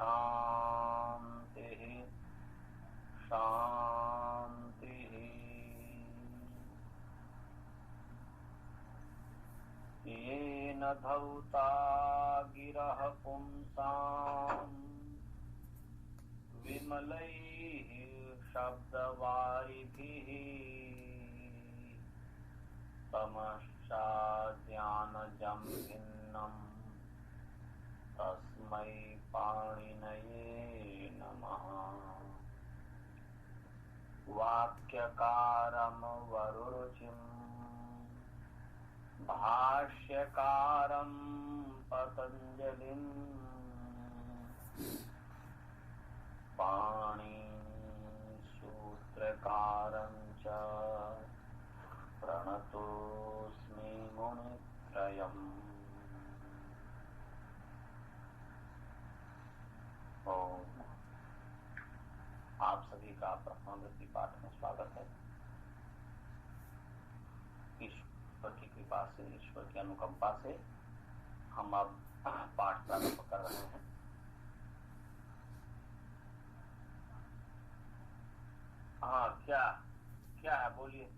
शांति शांति। येन धौता गिरः पुंसाम् विमलैः शब्दवारिभिः तमश्चाज्ञानजं भिन्नम् तस्मै पाणिनये नमः। वाक्यकारं वरुरुचिं भाष्यकारं पतञ्जलिं पाणिनिसूत्रकारं च प्रणतोऽस्मि मुनित्रयम्। आप सभी का ब्रह्मवृत्ति पाठ में स्वागत है। ईश्वर की कृपा से, ईश्वर की अनुकंपा से हम अब पाठ प्रारंभ कर रहे हैं। हाँ, क्या क्या है, बोलिए।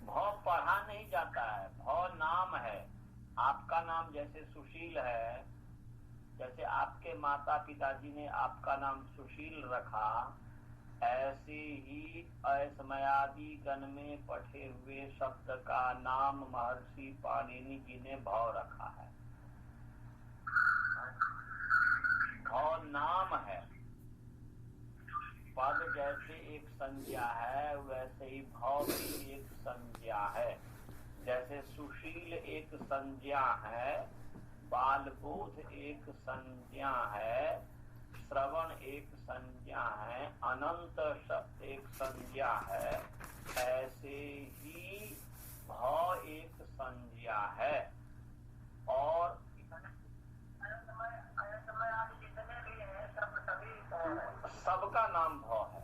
भाव पढ़ा नहीं जाता है, भाव नाम है। आपका नाम जैसे सुशील है, जैसे आपके माता पिताजी ने आपका नाम सुशील रखा, ऐसे ही असमयादि गण में पढ़े हुए शब्द का नाम महर्षि पाणिनि जी ने भाव रखा है। भाव नाम है। पद जैसे एक संज्ञा है, वैसे ही भाव भी एक संज्ञा है। जैसे सुशील एक संज्ञा है, बालबोध एक संज्ञा है, श्रवण एक संज्ञा है, अनंत शब्द एक संज्ञा है, ऐसे ही भाव एक संज्ञा है। और सबका नाम भाव है।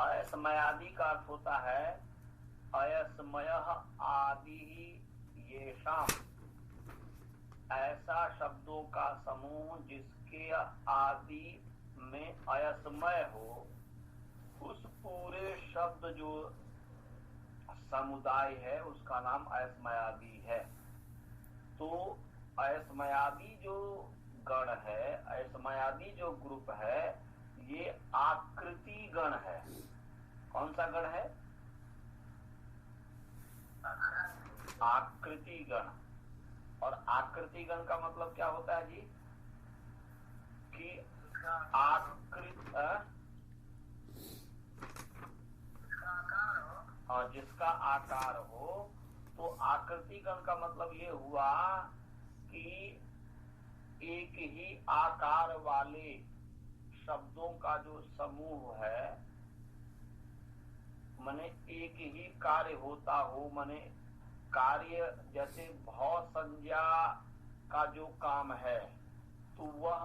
असमयादि का अर्थ होता है अयस्मयः आदि येषाम, ऐसा शब्दों का समूह जिसके आदि में अयस्मय हो, उस पूरे शब्द जो समुदाय है उसका नाम अयस्मयादि है। तो अयस्मयादि जो गण है, अयस्मयादि जो ग्रुप है, ये आकृति गण है। कौन सा गण है? आकृति गण। और आकृति गण का मतलब क्या होता है जी? कि जिसका आकार हो। तो आकृति गण का मतलब ये हुआ कि एक ही आकार वाले शब्दों का जो समूह है, माने एक ही कार्य होता हो, माने कार्य जैसे भाव संज्ञा का जो काम है तो वह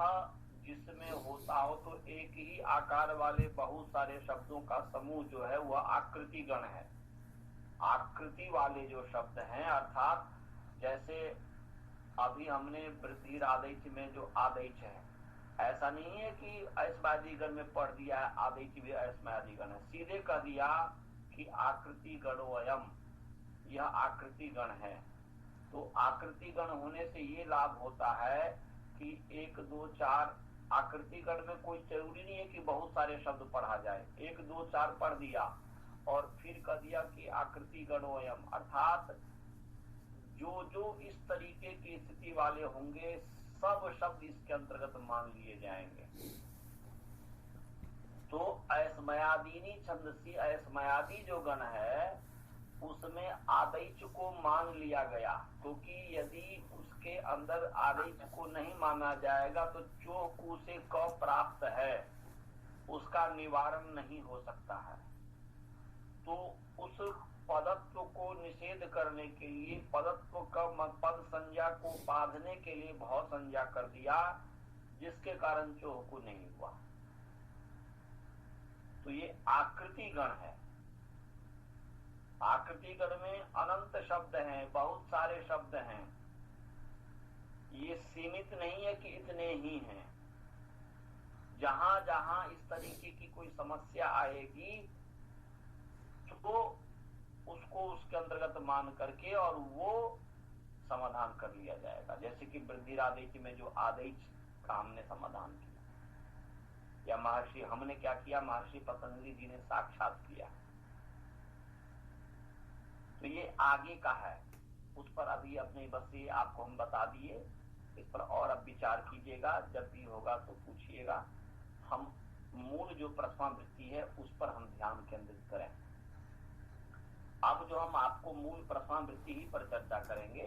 जिसमें होता हो, तो एक ही आकार वाले बहुत सारे शब्दों का समूह जो है वह आकृति गण है। आकृति वाले जो शब्द हैं, अर्थात जैसे अभी हमने वृद्धि आदेश में जो आदेश है, ऐसा नहीं है कि असमयादि गण में पढ़ दिया है आदेश भी असमयादि गण है। सीधे कह दिया कि आकृति गणोऽयम्, यह आकृति गण है। तो आकृति गण होने से ये लाभ होता है कि 1 2 4 आकृति गण में कोई जरूरी नहीं है कि बहुत सारे शब्द पढ़ा जाए। 1 2 4 पढ़ दिया और फिर कह दिया कि आकृति गणोऽयम्, अर्थात जो जो इस तरीके की स्थिति वाले होंगे सब शब्द इसके अंतर्गत मान लिए जाएंगे। तो असमयादीनी छंदसी, असमयादी जो गण है उसमें आदैच को मान लिया गया, क्योंकि यदि उसके अंदर आदैच को नहीं माना जाएगा तो जो कु से क प्राप्त है उसका निवारण नहीं हो सकता है। तो उस पदत्व को निषेध करने के लिए, पदत्व का पद संज्ञा को बांधने के लिए भाव संज्ञा कर दिया, जिसके कारण चोह को नहीं हुआ। तो ये आकृति गण है। आकृति गण में अनंत शब्द हैं, बहुत सारे शब्द हैं। ये सीमित नहीं है कि इतने ही हैं। जहां जहां इस तरीके की कोई समस्या आएगी तो उसको उसके अंतर्गत मान करके और वो समाधान कर लिया जाएगा। जैसे कि वृद्धिरादेश में जो आदेश का हमने समाधान किया, या महर्षि हमने क्या किया, महर्षि पतंजलि जी ने साक्षात किया। तो ये आगे का है, उस पर अभी अपने बस ये आपको हम बता दिए, इस पर और अब विचार कीजिएगा, जब भी होगा तो पूछिएगा। हम मूल जो प्रथमा वृत्ति है उस पर हम ध्यान केंद्रित करें। अब जो हम आपको मूल प्रथमा वृत्ति ही पर चर्चा करेंगे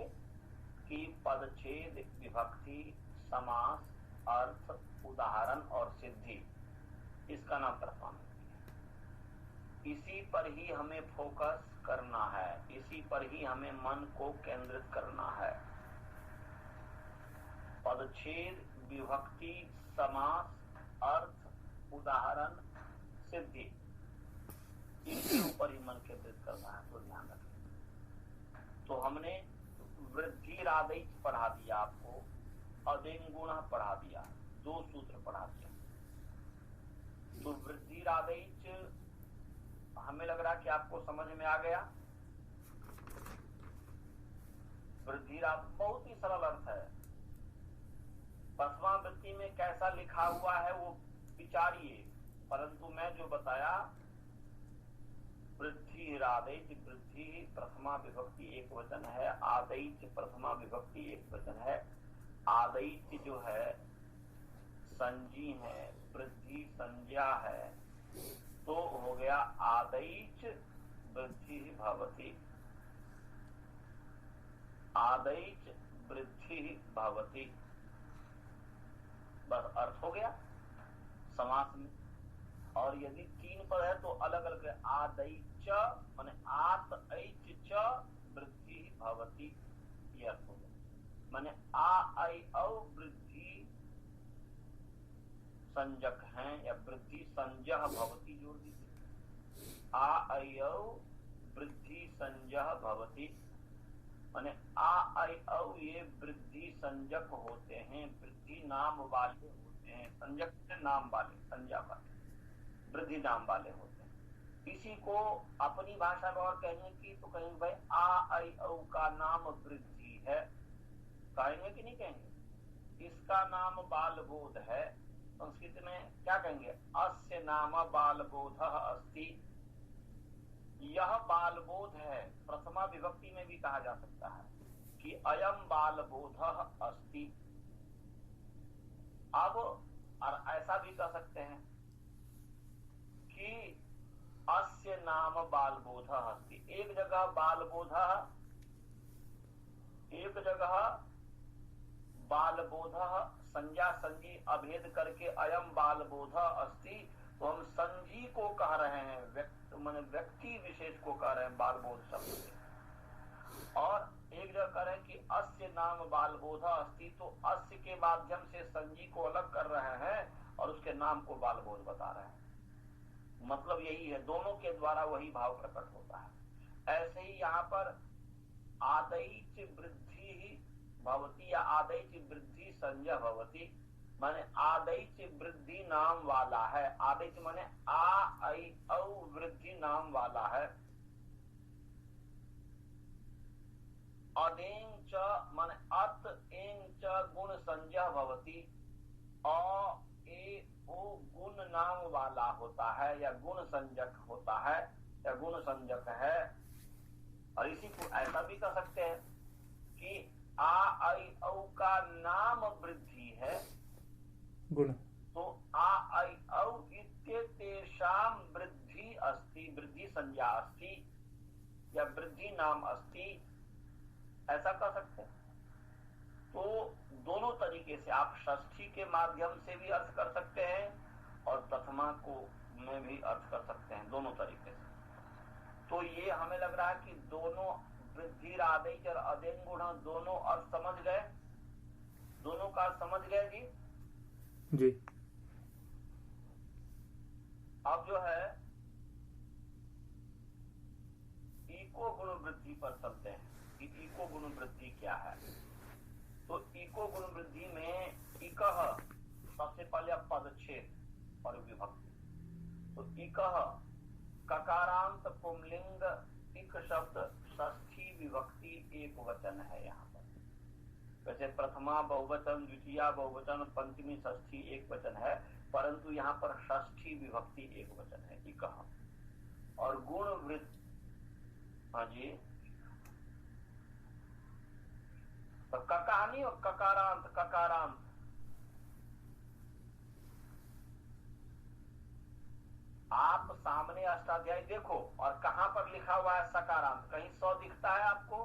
कि पदच्छेद, विभक्ति, समास, अर्थ, उदाहरण और सिद्धि, इसका नाम प्रथमा वृत्ति है। इसी पर ही हमें फोकस करना है, इसी पर ही हमें मन को केंद्रित करना है। पदच्छेद, विभक्ति, समास, अर्थ, उदाहरण, सिद्धि, इनके ऊपर ही मन केंद्रित करना है। तो ध्यान रखें। तो हमने वृद्धिरादेश पढ़ा दिया आपको, अदेंगुण पढ़ा दिया, 2 सूत्र पढ़ा दिया। तो वृद्धिरादेश हमें लग रहा कि आपको समझ में आ गया। वृद्धिरादेश बहुत ही सरल अर्थ है। प्रथमा वृत्ति में कैसा लिखा हुआ है वो विचारिए, परंतु मैं जो बताया वृद्धिरादेश, वृद्धि प्रथमा विभक्ति एक वचन है, आदेश प्रथमा विभक्ति एक वचन है। आदेश जो है संजी है, वृद्धि संज्ञा है, तो हो गया आदेश वृद्धि भवति। आदेश वृद्धि भवति, बस अर्थ हो गया समास में। और यदि 3 पद है तो अलग अलग है। आदैच माने आत ऐच च वृद्धि भवति, ये अर्थ हो गया। माने आ ऐ औ वृद्धि संजक हैं, या वृद्धि संजह भवति जोड़ दीजिए। आ ऐ औ वृद्धि संजह भवति, माने आ ऐ औ ये वृद्धि संजक होते हैं, वृद्धि नाम वाले होते हैं। संजक से नाम वाले, संज्ञा वाले, वृद्धि नाम वाले होते हैं। इसी को अपनी भाषा में और कहने की तो कहेंगे भाई आ ऐ औ का नाम वृद्धि है, कहेंगे कि नहीं कहेंगे। इसका नाम बालबोध है। संस्कृत में क्या कहेंगे, अस्य नाम बालबोधः अस्ति। यह बालबोध है। प्रथमा विभक्ति में भी कहा जा सकता है कि अयम बालबोधः अस्ति। अब और ऐसा भी कह सकते हैं कि अस्य नाम बालबोधः अस्ति। एक जगह बालबोधः, एक जगह बालबोधः संज्ञा संजी अभेद करके अयम बालबोधः अस्ति। तो हम संजी को कह रहे हैं, माने व्यक्ति विशेष को कह रहे हैं बालबोध शब्द से। और एक जगह कह रहे हैं कि अस्य नाम बालबोधः अस्ति, तो अस्य के माध्यम से संजी को अलग कर रहे हैं और उसके नाम को बालबोध बता रहे हैं। मतलब यही है, दोनों के द्वारा वही भाव प्रकट होता है। ऐसे ही यहाँ पर आदैच वृद्धि भवति या आदैच वृद्धि संज्ञा भवति, माने आदैच वृद्धि नाम वाला है। आदैच माने आ ऐ औ वृद्धि नाम वाला है। अदें च माने अत एं च गुण संज्ञा भवति। अ ए ओ गुण नाम वाला होता है या गुण संजक होता है या गुण संजक है। और इसी को ऐसा भी कह सकते हैं कि आ ऐ औ का नाम वृद्धि है गुण, तो आ ऐ औ इत्येतेषां वृद्धि अस्ति, वृद्धि संज्ञा अस्ति। या वृद्धि नाम अस्ति, ऐसा कर सकते हैं। तो दोनों तरीके से आप षष्ठी के माध्यम से भी अर्थ कर सकते हैं और प्रथमा को में भी अर्थ कर सकते हैं, दोनों तरीके से। तो ये हमें लग रहा है कि दोनों वृद्धि आदेश और अदेन गुण दोनों अर्थ समझ गए, दोनों का अर्थ समझ गए जी। जी अब जो है इको गुण वृद्धि पर चलते हैं कि इको गुण वृद्धि क्या है। तो इको गुण वृद्धि में इकह सबसे पहले पदच्छेद और विभक्ति। तो इकह ककारांत पुंलिंग इक शब्द षष्ठी विभक्ति एक वचन है। यहाँ पर वैसे प्रथमा बहुवचन, द्वितीया बहुवचन, पंचमी षष्ठी एक वचन है, परंतु यहाँ पर षष्ठी विभक्ति एक वचन है इकह। और गुण वृद्धि, हाँ जी, तो ककानी और ककारांत, ककारांत आप सामने अष्टाध्यायी देखो और कहां पर लिखा हुआ है सकारांत, कहीं 100 दिखता है आपको?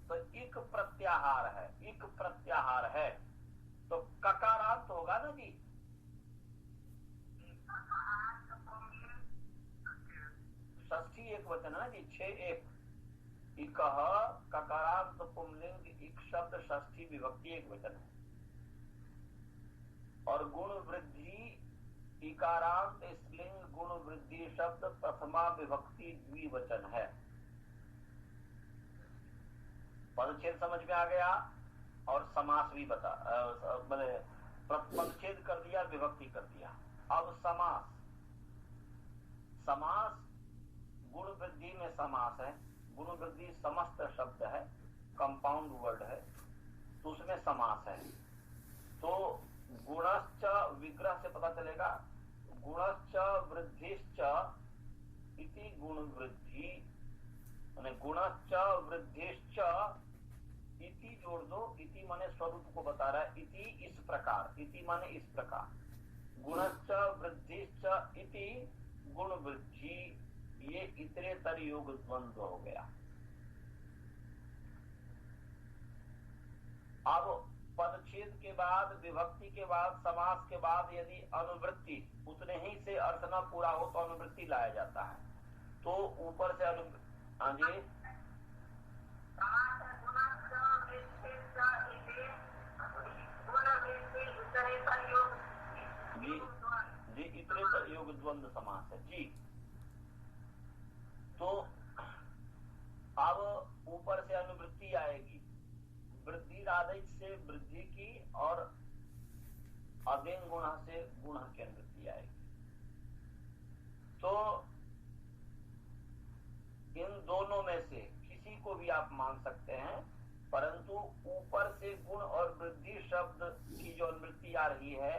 तो इक प्रत्याहार है, इक प्रत्याहार है, तो ककारांत होगा ना जी। षष्ठी एक वचन है ना जी, 6-1 इकह ककारांत पुंलिंग इक शब्द षष्ठी विभक्ति एक वचन है। और गुण वृद्धि इकारांत स्त्रीलिंग गुण वृद्धि शब्द प्रथमा विभक्ति द्विवचन है। पदच्छेद समझ में आ गया और समास भी बता, पदच्छेद कर दिया, विभक्ति कर दिया। अब समास, समास गुण वृद्धि में समास है। गुण वृद्धि समस्त शब्द है, कंपाउंड वर्ड है, तो उसमें समास है। तो गुणश्च विग्रह से पता चलेगा, गुणश्च वृद्धिश्च इति गुण वृद्धि, गुणश्च वृद्धिश्च इति जोड़ दो, इति माने स्वरूप को बता रहा है, इति इस प्रकार, इति माने इस प्रकार, गुणश्च वृद्धिश्च इति गुण वृद्धि, ये इतरेतर योग द्वंद्व हो गया। अब पदच्छेद के बाद, विभक्ति के बाद, समास के बाद यदि अनुवृत्ति उतने ही से अर्थ न पूरा हो तो अनुवृत्ति लाया जाता है। तो ऊपर से हाँ जी, जी इतरेतर योग द्वंद्व समास है जी। तो अब ऊपर से अनुवृत्ति आएगी, वृद्धि आदेश से वृद्धि की और अदेन गुण से गुण की अनुवृत्ति आएगी। तो इन दोनों में से किसी को भी आप मान सकते हैं, परंतु ऊपर से गुण और वृद्धि शब्द की जो अनुवृत्ति आ रही है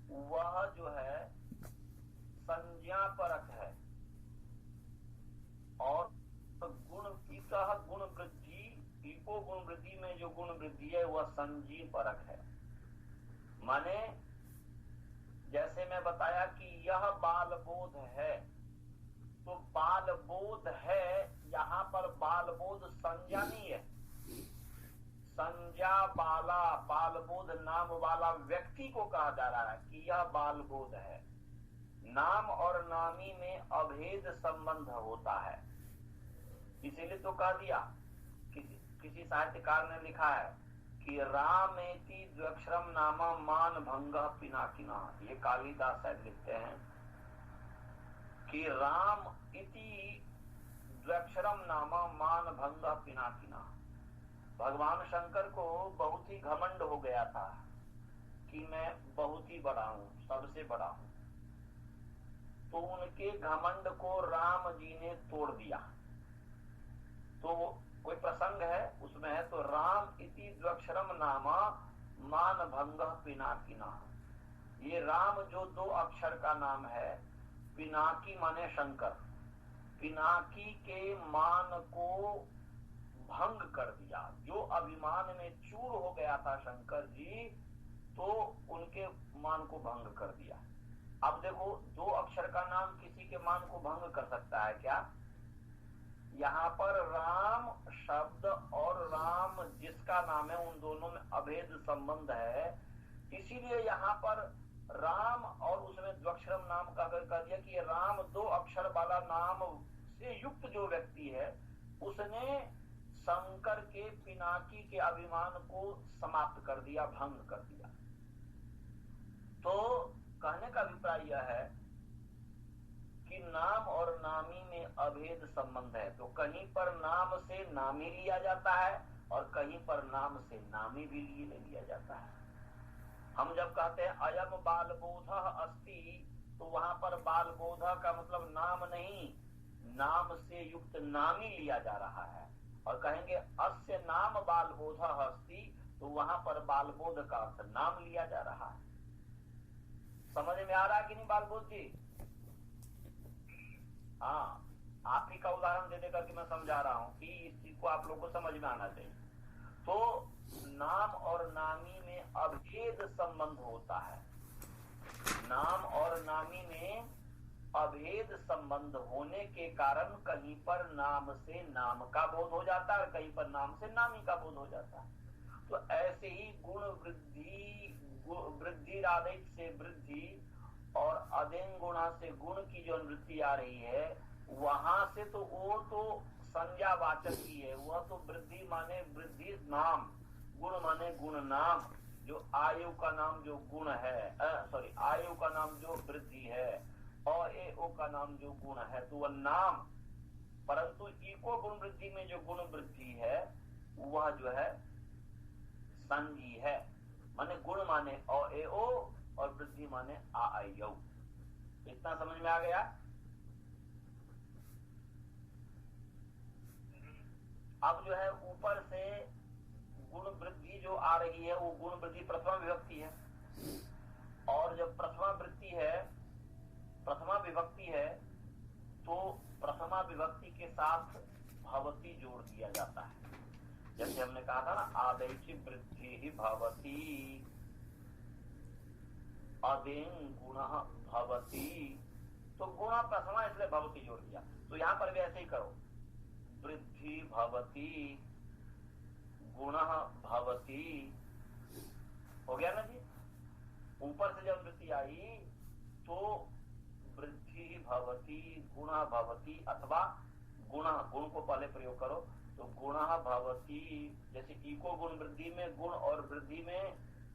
वह जो है संज्ञा परक है, और गुण की कहा गुण वृद्धि, इको गुण वृद्धि में जो गुण वृद्धि है वह संजी परक है। माने जैसे मैं बताया कि यह बाल बोध है, तो बाल बोध है, यहाँ पर बाल बोध संज्ञा नहीं है, संज्ञा बाला, बाल बोध नाम वाला व्यक्ति को कहा जा रहा है कि यह बाल बोध है। नाम और नामी में अभेद संबंध होता है, इसीलिए तो कह दिया, किसी साहित्यकार ने लिखा है कि रामेति द्व्यक्षरम नामा मान भंग पिनाकिना, ये कालिदास साहब लिखते हैं कि राम इति द्व्यक्षरम नामा मान भंग पिनाकिना। भगवान शंकर को बहुत ही घमंड हो गया था कि मैं बहुत ही बड़ा हूं, सबसे बड़ा हूं, तो उनके घमंड को राम जी ने तोड़ दिया। तो कोई प्रसंग है उसमें है, तो राम इति द्व्यक्षरम नामा मान भंग पिनाकिना, ये राम जो 2 अक्षर का नाम है, पिनाकी माने शंकर, पिनाकी के मान को भंग कर दिया। जो अभिमान में चूर हो गया था शंकर जी, तो उनके मान को भंग कर दिया। अब देखो, दो अक्षर का नाम किसी के मान को भंग कर सकता है क्या? यहाँ पर राम शब्द और राम जिसका नाम है, उन दोनों में अभेद संबंध है। इसीलिए यहाँ पर राम और उसमें द्वक्षरम नाम का कर दिया कि राम दो अक्षर वाला नाम से युक्त जो व्यक्ति है, उसने शंकर के पिनाकी के अभिमान को समाप्त कर दिया, भंग कर दिया। तो कहने का अभिप्राय यह है कि नाम और नामी में अभेद संबंध है। तो कहीं पर नाम से नामी लिया जाता है और कहीं पर नाम से नामी भी ले लिया जाता है। हम जब कहते हैं अयम बालबोधः अस्ति, तो वहां पर बालबोधः का मतलब नाम नहीं, नाम से युक्त नामी लिया जा रहा है। और कहेंगे अस्य नाम बालबोधः अस्ति, तो वहां पर बालबोध का अर्थ नाम लिया जा रहा है। समझ में आ रहा है कि नहीं बालबोध जी? हाँ, आप ही का उदाहरण दे देकर के मैं समझा रहा हूं कि इस चीज को आप लोग को समझ में आना चाहिए। तो नाम और नामी में अभेद संबंध होता है। नाम और नामी में अभेद संबंध होने के कारण कहीं पर नाम से नाम का बोध हो जाता है और कहीं पर नाम से नामी का बोध हो जाता है। तो ऐसे ही गुण वृद्धि आदेश से वृद्धि और अदेन गुणा से गुण की जो वृत्ति आ रही है, वहां से तो वो तो संज्ञावाचक ही है। वह तो वृद्धि माने वृद्धि नाम, गुण माने गुण नाम। जो आयु का नाम जो गुण है, आयु का नाम जो वृद्धि है और ए का नाम जो गुण है, तो वह नाम। परंतु इको गुण वृद्धि में जो गुण वृद्धि है वह जो है संज्ञी है, माने गुण माने ए और वृद्धि माने आ आई यौ। इतना समझ में आ गया? अब जो है ऊपर से गुण वृद्धि जो आ रही है, वो गुण वृद्धि प्रथमा विभक्ति है। और जब प्रथमा विभक्ति है तो प्रथमा विभक्ति के साथ भवती जोड़ दिया जाता है। जैसे हमने कहा था ना, आदैची वृद्धि ही भवती, अदेन गुणः भवती, तो गुणा प्रथमा इसलिए भवती जोड़ दिया। तो यहां पर भी ऐसे ही करो, वृद्धि भवती, गुणः भवती, हो गया ना जी? ऊपर से जब वृत्ति आई तो वृद्धि भवती, गुणः भवती, अथवा गुण को पहले प्रयोग करो तो गुणः भवती। जैसे इको गुण वृद्धि में गुण और वृद्धि में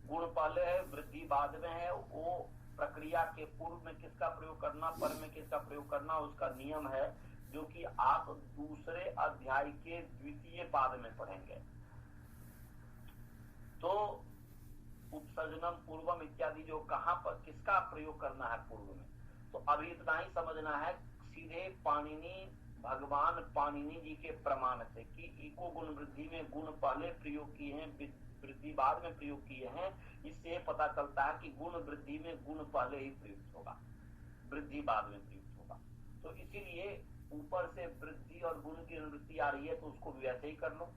गुण पहले है, वृद्धि बाद में है। वो प्रक्रिया के पूर्व में किसका प्रयोग करना, पर में किसका प्रयोग करना, उसका नियम है, जो कि आप दूसरे अध्याय के द्वितीय पाद में पढ़ेंगे। तो उपसर्जनम पूर्वम इत्यादि जो कहां पर किसका प्रयोग करना है पूर्व में, तो अभी इतना ही समझना है सीधे भगवान पाणिनि जी के प्रमाण से कि इको गुण वृद्धि में गुण पहले प्रयोग किए हैं, वृद्धि बाद में प्रयोग किए हैं। इससे पता चलता है कि गुण वृद्धि में गुण पहले ही प्रयुक्त होगा, वृद्धि बाद में प्रयुक्त होगा। तो इसीलिए ऊपर से वृद्धि और गुण की अनुवृत्ति आ रही है तो उसको भी वैसे ही कर लो,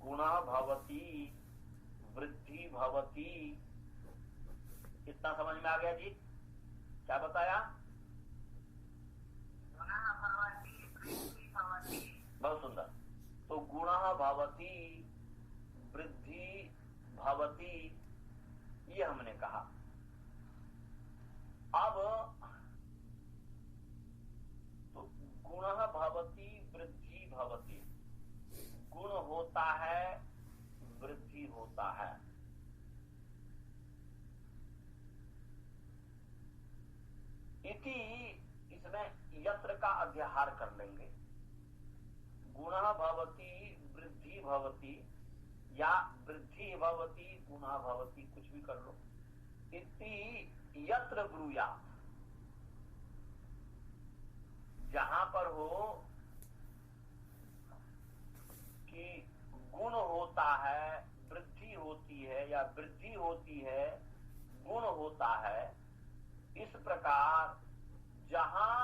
गुणा भवती, वृद्धि भवती। इतना समझ में आ गया जी? क्या बताया? बहुत सुंदर। तो गुणः भवती, वृद्धि भवती, ये हमने कहा। अब तो गुणः भवती, वृद्धि भवती, गुण होता है, वृद्धि होता है। इति इसमें यत्र का अध्याहार कर लेंगे। गुणः भवती, वृद्धि भवती, या वृद्धि भवती, गुणः भवती, कुछ भी कर लो। इति यत्र ब्रूयात्, जहां पर हो कि गुण होता है, वृद्धि होती है, या वृद्धि होती है, गुण होता है, इस प्रकार जहां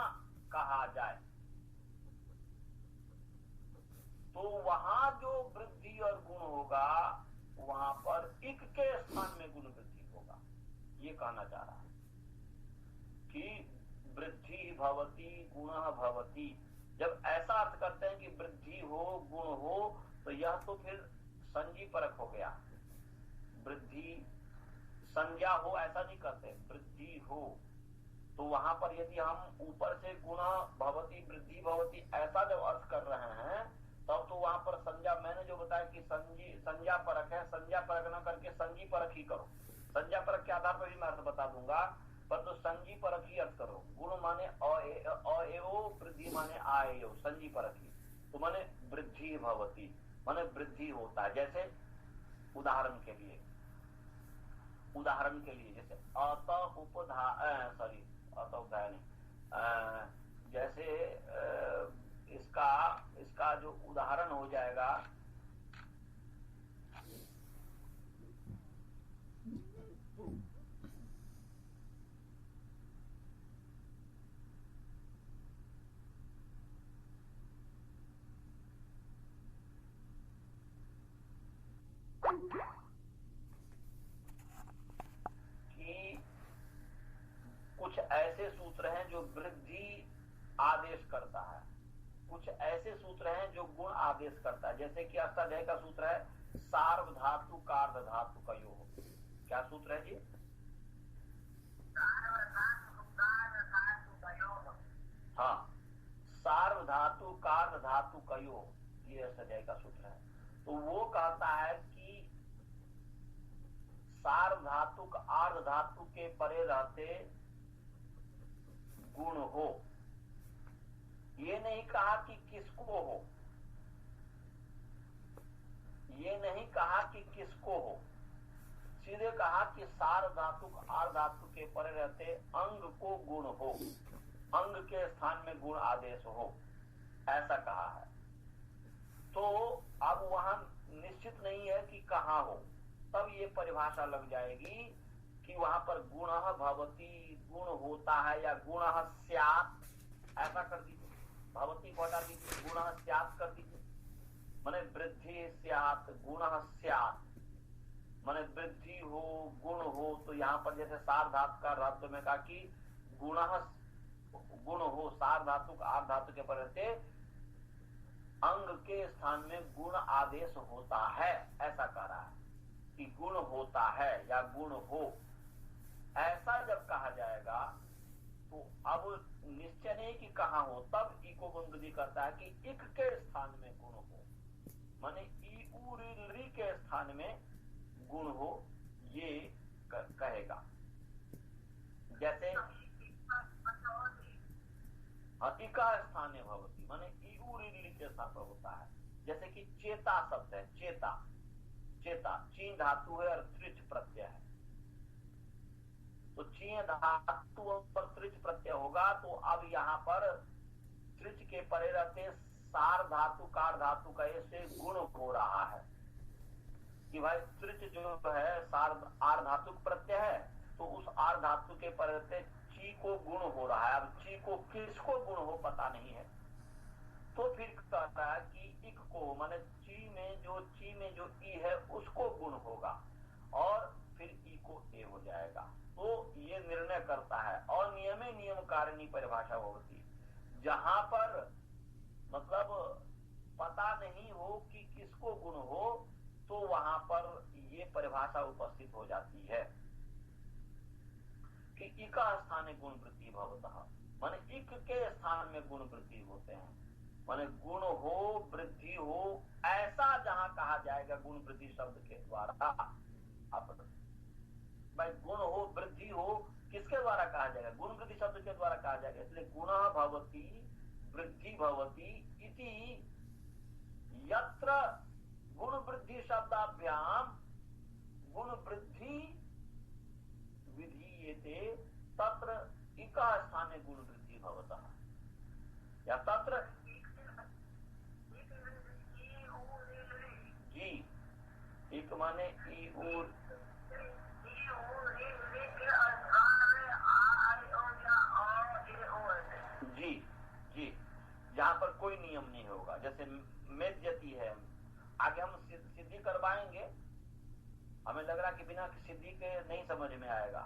कहा जाए तो वहां जो वृद्धि और गुण होगा वहां पर इक के स्थान में गुण वृद्धि होगा, ये कहना चाह रहा है। कि वृद्धि भवति गुणः भवति। जब ऐसा अर्थ करते हैं कि वृद्धि हो गुण हो, तो यह तो फिर संजी परक हो गया। वृद्धि संज्ञा हो ऐसा नहीं करते, वृद्धि हो। तो वहां पर यदि हम ऊपर से गुण भवति वृद्धि भवति ऐसा जब अर्थ कर रहे हैं, तब तो वहां पर संज्ञा, मैंने जो बताया कि संज्ञा परक है, संज्ञा परक न करके संजी परक ही करो। संज्ञा परक के आधार पर भी मैं अर्थ बता दूंगा, पर तो संजी परक ही अर्थ करो। गुण माने अएओ, वृद्धि माने आएओ, संजी परक ही। तो माने वृद्धि भवति माने वृद्धि होता है। जैसे उदाहरण के लिए जैसे अत उपधा सॉरी अत उपधा नहीं, जैसे इसका जो उदाहरण हो जाएगा, कि कुछ ऐसे सूत्र हैं जो वृद्धि आदेश करता है, कुछ ऐसे सूत्र हैं जो गुण आदेश करता है। जैसे कि अष्टाध्यायी का सूत्र है सार्वधातु कार्ध धातु का योग। क्या सूत्र है जी? हाँ, सार्वधातु कार्ध धातु का योग, ये अष्टाध्यायी का सूत्र है। तो वो कहता है कि सार्वधातुक आर्ध धातु के परे रहते गुण हो। ये नहीं कहा कि किसको हो, ये नहीं कहा कि किसको हो, सीधे कहा कि सार्वधातुक आर्ध धातु के परे रहते अंग को गुण हो, अंग के स्थान में गुण आदेश हो, ऐसा कहा है। तो अब वहां निश्चित नहीं है कि कहाँ हो, तब ये परिभाषा लग जाएगी कि वहां पर गुणः भवति, गुण होता है, या गुणः स्यात्, ऐसा कर दीजिए। भवति को हटा दीजिए, गुणः स्यात् कर दीजिए। माने वृद्धि स्यात् गुणः स्यात्, माने वृद्धि हो गुण हो। तो यहाँ पर जैसे सार्वधातुक का धातु में कहा कि गुणः गुण हो, सार्वधातुक आर्ध धातु के परे अंग के स्थान में गुण आदेश होता है, ऐसा कह रहा है कि गुण होता है या गुण हो। ऐसा जब कहा जाएगा तो अब निश्चय नहीं कि कहाँ हो, तब ई को गुण करता है कि इक के स्थान में गुण हो, माने ई उरी के स्थान में गुण हो, ये कहेगा। जैसे इका स्थानीय भवती माने ई उरी के स्थान पर होता है। जैसे कि चेता शब्द है, चेता, चेता चीन धातु है और त्रिच प्रत्यय है। तो चीन धातु पर त्रिच प्रत्यय होगा, तो अब यहाँ पर त्रिच के परे रहते सार धातु कार धातु का ऐसे गुण हो रहा है कि भाई त्रिच जो है सार आर धातु प्रत्यय है, तो उस आर धातु के परे रहते ची को गुण हो रहा है। अब ची को किसको गुण हो पता नहीं है, तो फिर कहता है कि इक को माने ची में जो ई है उसको गुण होगा, और फिर ई को ए हो जाएगा। तो ये निर्णय करता है। और नियमे नियम कारिणी परिभाषा होती, जहां पर मतलब पता नहीं हो कि किसको गुण हो, तो वहां पर ये परिभाषा उपस्थित हो जाती है कि इका स्थाने गुण वृत्ति भवतः, माने इक के स्थान में गुण वृत्ति होते हैं। माने गुण हो वृद्धि हो, ऐसा जहां कहा जाएगा गुण वृद्धि शब्द के द्वारा, भाई गुण हो वृद्धि हो किसके द्वारा कहा जाएगा? गुण वृद्धि शब्द के द्वारा कहा जाएगा। इसलिए गुणः भवति वृद्धि भवति इति यत्र गुण वृद्धि शब्दाभ्याम गुण वृद्धि विधीयते तत्र इका स्थाने गुण वृद्धि भवतः, या तत्र जी एक माने ई और जी जी, जहां पर कोई नियम नहीं होगा। जैसे मेद्यति है, आगे हम सिद्धि करवाएंगे, हमें लग रहा कि बिना सिद्धि के नहीं समझ में आएगा।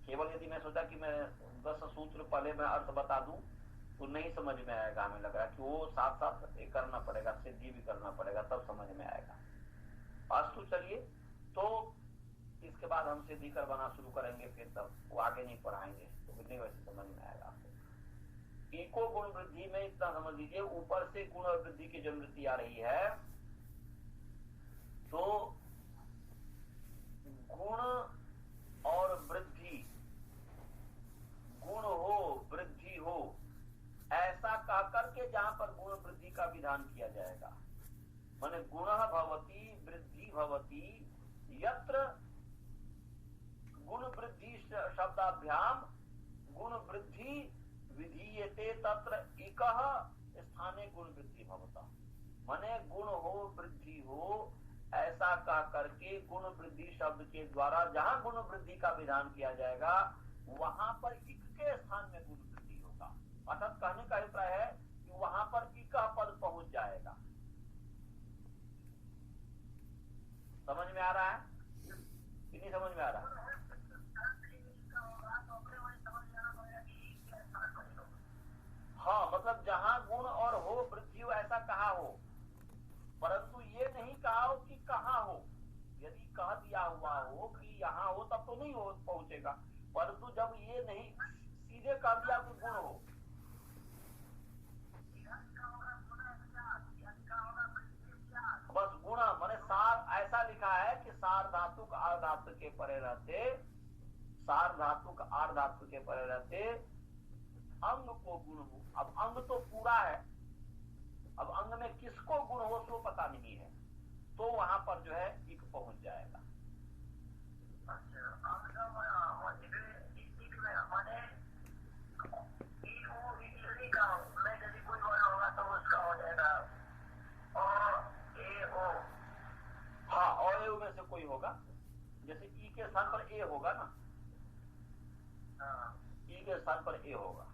केवल यदि मैं सोचा कि मैं 10 सूत्र पहले मैं अर्थ बता दूं तो नहीं समझ में आएगा। हमें लग रहा है कि वो साथ साथ ये करना पड़ेगा, सिद्धि भी करना पड़ेगा, तब समझ में आएगा। अस्तु, चलिए, तो इसके बाद हम सिद्धि करवाना शुरू करेंगे, फिर तब वो आगे नहीं पढ़ाएंगे तो कितनी वैसे समझ में आएगा आपको। इको गुण वृद्धि में इतना समझ लीजिए, ऊपर से गुण और वृद्धि की जब वृद्धि आ रही है तो गुण और वृद्धि, गुण हो वृद्धि हो ऐसा कह करके जहां पर गुण वृद्धि का विधान किया जाएगा, माने गुण भवति वृद्धि भवति यत्र गुण वृद्धि शब्दाभ्याम गुण वृद्धि विधीयते तत्र इकः स्थाने गुण वृद्धि भवता। माने गुण हो वृद्धि हो ऐसा कह करके गुण वृद्धि शब्द के द्वारा जहां गुण वृद्धि का विधान किया जाएगा वहां पर इक के स्थान में गुण वृद्धि होगा। अर्थात कहने का अभिप्राय है कि वहां पर इक पद पहुंच जाएगा। समझ में आ रहा है कि नहीं समझ में आ रहा है? हाँ, मतलब जहां गुण और हो वृद्धि हो ऐसा कहा हो, परंतु ये नहीं कहा हो कि कहाँ हो। यदि कह दिया हुआ हो कि यहाँ हो तब तो नहीं हो पहुंचेगा, परंतु जब ये नहीं सीधे कह दिया कि गुण हो, बस गुण माने सार ऐसा लिखा है कि सार धातु का आर धातु के परे रहते, सार धातु का आर धातु के परे रहते अंग को गुण हो। अब अंग तो पूरा है, अब अंग में किसको गुण हो सो पता नहीं है, तो वहां पर जो है इक पहुंच जाएगा। हाँ, और ए में से कोई होगा, जैसे ई के स्थान पर ए होगा ना, ई के स्थान पर ए होगा,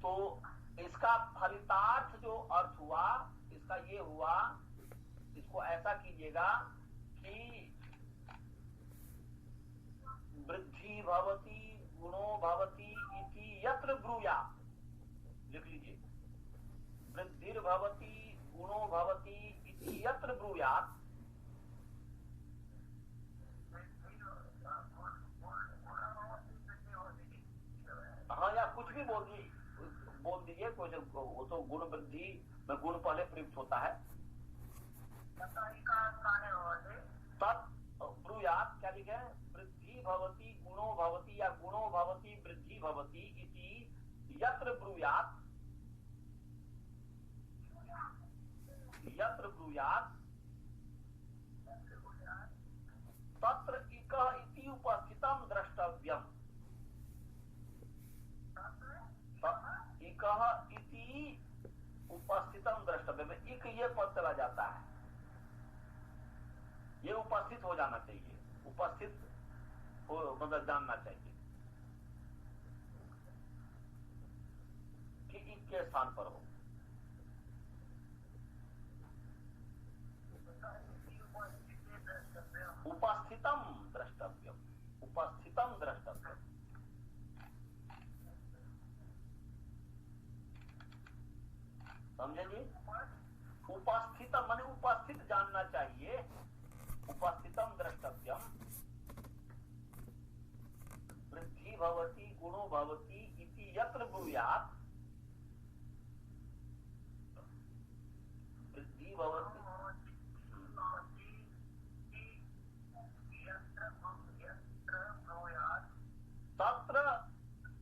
तो इसका फलितार्थ जो अर्थ हुआ इसका ये हुआ, इसको ऐसा कीजिएगा कि वृद्धि भवति गुणो भवति इति यत्र ब्रूयात्, लिख लीजिए, वृद्धिर भवति गुणो भवति इति यत्र ब्रूयात्। हाँ, या कुछ भी बोल दीजिए कोई, वो तो गुण वृद्धि में गुण पहले प्रयुक्त होता है। तत् ब्रूयात् क्या लिखे, वृद्धि भवति गुणो भवति या गुणो भवति वृद्धि भवति इति यत्र ब्रूयात्, यत्र ब्रूयात् तत्र इकः इति उपस्थितं द्रष्टव्यम्। इकः इति उपस्थितं द्रष्टव्यम्, इक ये पद चला जाता है, ये उपस्थित हो जाना चाहिए, उपस्थित हो मतलब जानना चाहिए कि इक के स्थान पर हो। उपस्थितम द्रष्टव्यम, उपस्थितम द्रष्टव्यम। समझे जी? उपस्थितम माने उपस्थित जानना चाहिए, उपस्थितम द्रष्टव्यम। वृद्धि भवति गुणो भवति इति यत्र ब्रूयात्, वृद्धि भवति तत्र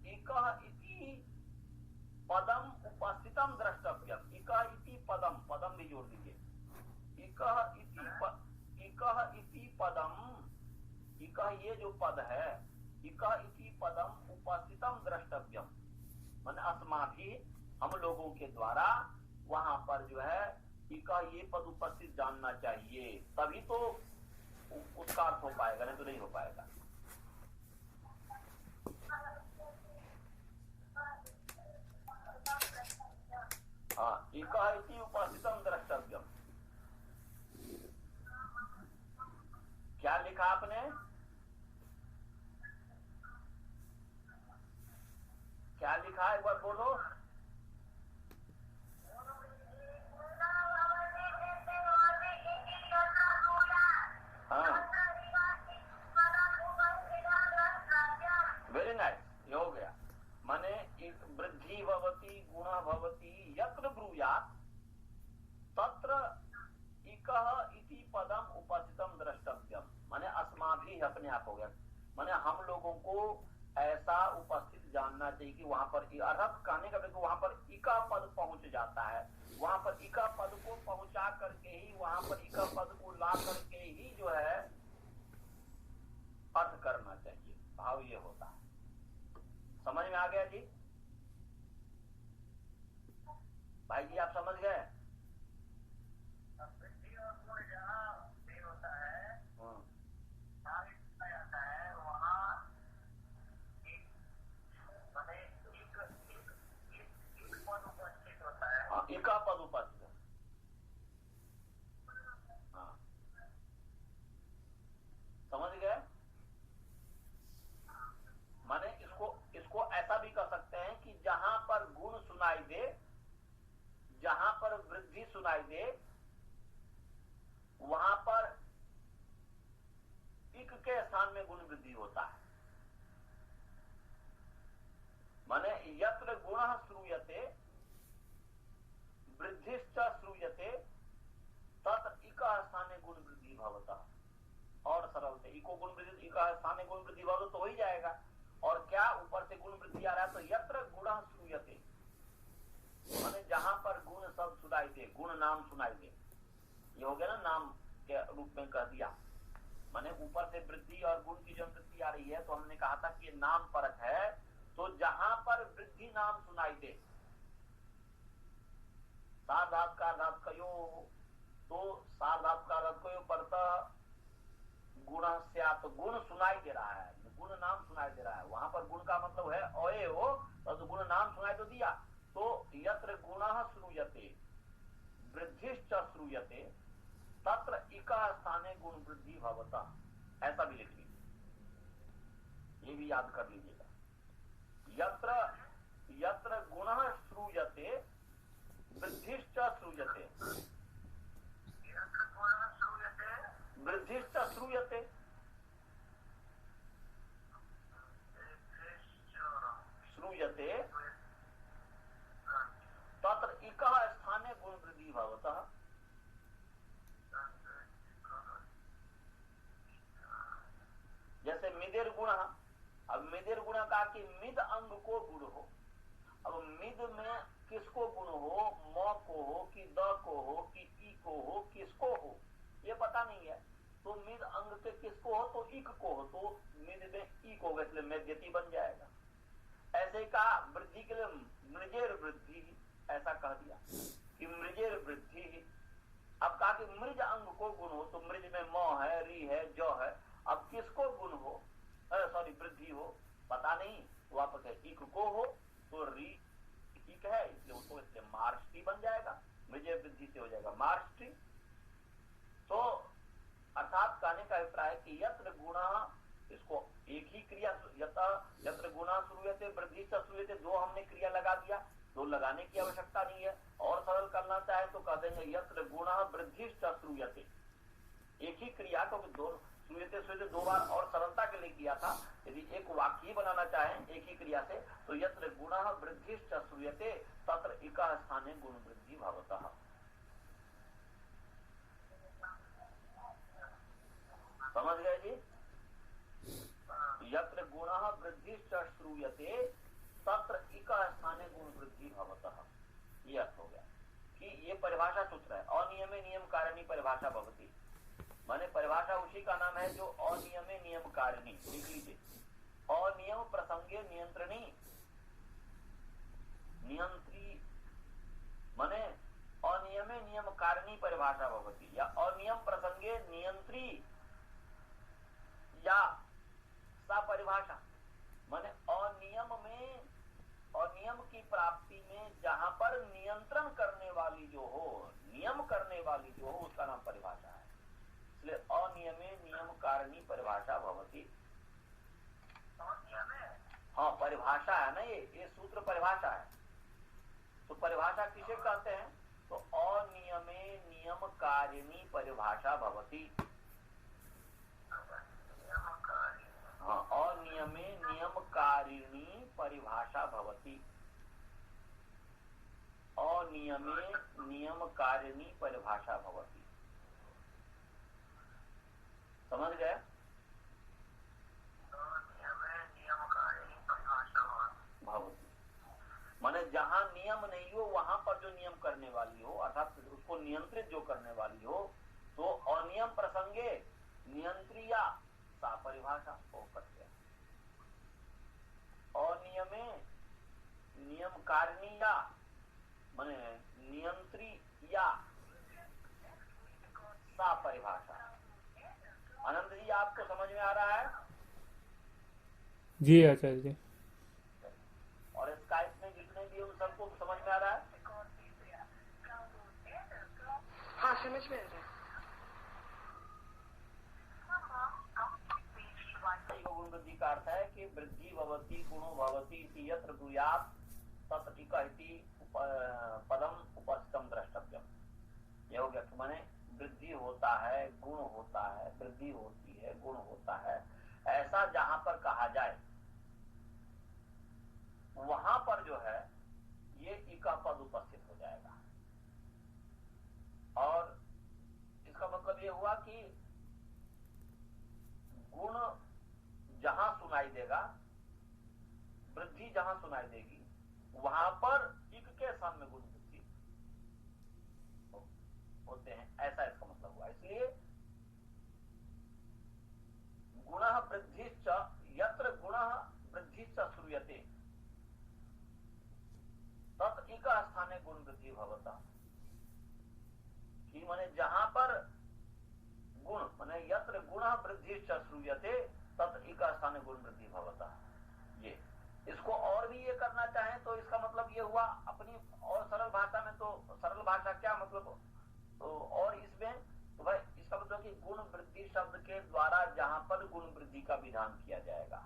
इकः इति पदम उपस्थितम द्रष्टव्यम। इकः इति पदम, पदम भी जोड़ दीजिए, इकः इति पदम, इकः ये जो पद है, इकः इति पदम उपस्थितम द्रष्टव्यम, माने अस्माभिः हम लोगों के द्वारा वहां पर जो है इकः ये पद उपस्थित जानना चाहिए, तभी तो उसका अर्थ हो पाएगा, नहीं तो नहीं हो पाएगा। हाँ, इकः इति उपस्थितम द्रष्टव्यम। क्या लिखा आपने? क्या लिखा है एक बार बोलो। हाँ, वेरी नाइस, ये हो गया। माने वृद्धि भवति गुण भवति यत्र ब्रूयात् तत्र इकः इति पदम उपस्थितम द्रष्टव्यम। माने अस्माभिः अपने आप हो गया। माने हम लोगों को ऐसा उपस्थित जानना चाहिए कि वहां पर अर्थ कहने का देखो वहां पर इका पद पहुंच जाता है, वहां पर इका पद को पहुंचा करके ही वहां पर इका पद को ला करके ही जो है अर्थ करना चाहिए। भाव ये होता है। समझ में आ गया जी? भाई जी आप समझ गए? इका पद उपस्थित। हाँ, समझ गए? माने इसको ऐसा भी कर सकते हैं कि जहां पर गुण सुनाई दे, जहां पर वृद्धि सुनाई दे, वहां पर इक के स्थान में गुण वृद्धि होता है। माने यत्र गुणः श्रूयते वृद्धिश्च श्रूयते तत्र इकः स्थाने गुण वृद्धि भवतः। और सरल थे, इको गुण वृद्धि इकः स्थाने गुण वृद्धि भवतः तो हो ही जाएगा। और क्या ऊपर से गुण वृद्धि आ रहा है तो यत्र गुणः श्रूयते, माने जहां पर गुण सब सुनाई दे, गुण नाम सुनाई दे, ये हो गया ना नाम के रूप में कह दिया। माने ऊपर से वृद्धि और गुण की जब वृद्धि आ रही है तो हमने कहा था कि नाम परक है। तो जहां पर वृद्धि नाम सुनाई दे, सार्धात कार्धात कयो, तो सार्धात कार्धात कयो परता गुण स्यात्, गुण सुनाई दे रहा है, गुण नाम सुनाई दे रहा है। वहां पर गुण का मतलब है अये हो, तो गुण नाम सुनाई तो दिया। तो यत्र गुणः श्रूयते वृद्धिश्च श्रूयते तत्र इकः स्थाने गुण वृद्धि भवतः। ऐसा भी लिख लीजिए, ये भी याद कर लीजिएगा। यत्र यत्र गुणः श्रूयते वृद्धिश्च श्रूयते, वृद्धिश्च श्रूयते, श्रूयते तत्र इकः स्थाने गुण वृद्धि भवतः। जैसे मिदिर गुण, अब मिदिर गुण का कि मिद अंग को गुण हो। अब मिद में किसको गुण हो, म को हो कि द को हो कि ई को हो, किसको हो ये पता नहीं है। तो मिद अंग के किसको हो तो इक को हो, तो मिद में ई को, इसलिए मेद्यति बन जाएगा। ऐसे ही कहा वृद्धि के लिए मृजेर वृद्धि, ऐसा कह दिया कि मृजेर वृद्धि। अब कहा कि मृज अंग को गुण हो, तो मृज में म है, री है, ज है। अब किसको गुण हो, सॉरी वृद्धि हो, पता नहीं, वापस है इक को हो तो री इक है, इसलिए उसको इसलिए मार्ष्टी बन जाएगा, मृज वृद्धि से हो जाएगा मार्ष्टी। तो अर्थात कहने का अभिप्राय है कि यत्र गुणा, इसको एक ही क्रिया, यत्र गुणा श्रूयते वृद्धि श्रूयते, दो हमने क्रिया लगा दिया, दो लगाने की आवश्यकता नहीं है। और सरल करना चाहे तो कह देंगे यत्र गुणा वृद्धि श्रूयते, एक ही क्रिया को दो श्रूयते श्रूयते दो बार और सरलता के लिए किया था। यदि एक वाक्य बनाना चाहें एक ही क्रिया से तो यत्र गुणा वृद्धि श्रूयते तत्र इकः स्थाने गुण वृद्धि भवतः। समझ गए जी? यत्र गुणः वृद्धि श्रूयते तत्र इकः स्थाने गुण वृद्धि भवतः, ये अर्थ हो गया कि ये परिभाषा सूत्र है। अनियमे नियम कारिणी परिभाषा भवति, माने परिभाषा उसी का नाम है जो अनियमे नियम कारिणी। लिख लीजिए, अनियम प्रसंगे नियंत्रणी, नियंत्री माने अनियमे नियम कारिणी परिभाषा भवति, या अनियम प्रसंगे नियंत्री या सा परिभाषा। माने अनियम में, अनियम की प्राप्ति में जहां पर नियंत्रण करने वाली जो हो, नियम करने वाली जो हो, उसका नाम परिभाषा है। इसलिए अनियमे नियम कारिणी परिभाषा भवति। हाँ परिभाषा है ना, ये सूत्र परिभाषा है। तो परिभाषा किसे कहते हैं? तो अनियमे नियम कारिणी परिभाषा भवति। हाँ, अनियमे नियम कारिणी परिभाषा भवति। अनियमे नियम कारिणी परिभाषा भवति। समझ गए? भवति माने जहां नियम नहीं हो वहां पर जो नियम करने वाली हो, अर्थात उसको नियंत्रित जो करने वाली हो, तो अनियम प्रसंगे नियंत्रिया सा परिभाषा हो करते हैं। अनियमे नियम कारणीया माने नियंत्रिया सा परिभाषा। आनंद जी आपको समझ में आ रहा है? जी आचार्य जी। और स्काइप में जितने भी उन सबको समझ में आ रहा है? हाँ समझ में आ रहा है। गुण वृद्धि का अर्थ है कि वृद्धि भवति गुणो भवति इति यत्र ब्रूयात् तत् इति पदम उपस्थितम द्रष्टव्यम। यह हो गया कि माने वृद्धि होता है, गुण होता है, वृद्धि होती है, गुण होता है, ऐसा जहां पर कहा जाए वहां पर जो है ये इका पद उपस्थित हो जाएगा। और इसका मतलब ये हुआ कि गुण जहां सुनाई देगा, वृद्धि जहां सुनाई देगी, वहां पर इक के स्थान में गुण वृद्धि होते हैं, ऐसा इसका मतलब हुआ। इसलिए गुणः वृद्धिश्च यत्र गुणः वृद्धिश्च श्रूयते तत् इक स्थाने गुण वृद्धि भवता। कि माने जहां पर गुण माने यत्र गुणः वृद्धिश्च श्रूयते तत् इक स्थाने गुण वृद्धि भवता। ये इसको और भी ये करना चाहें तो इसका मतलब ये हुआ अपनी और सरल भाषा में, तो सरल भाषा क्या मतलब, तो और इसमें तो भाई इसका मतलब कि गुण वृद्धि शब्द के द्वारा जहां पर गुण वृद्धि का विधान किया जाएगा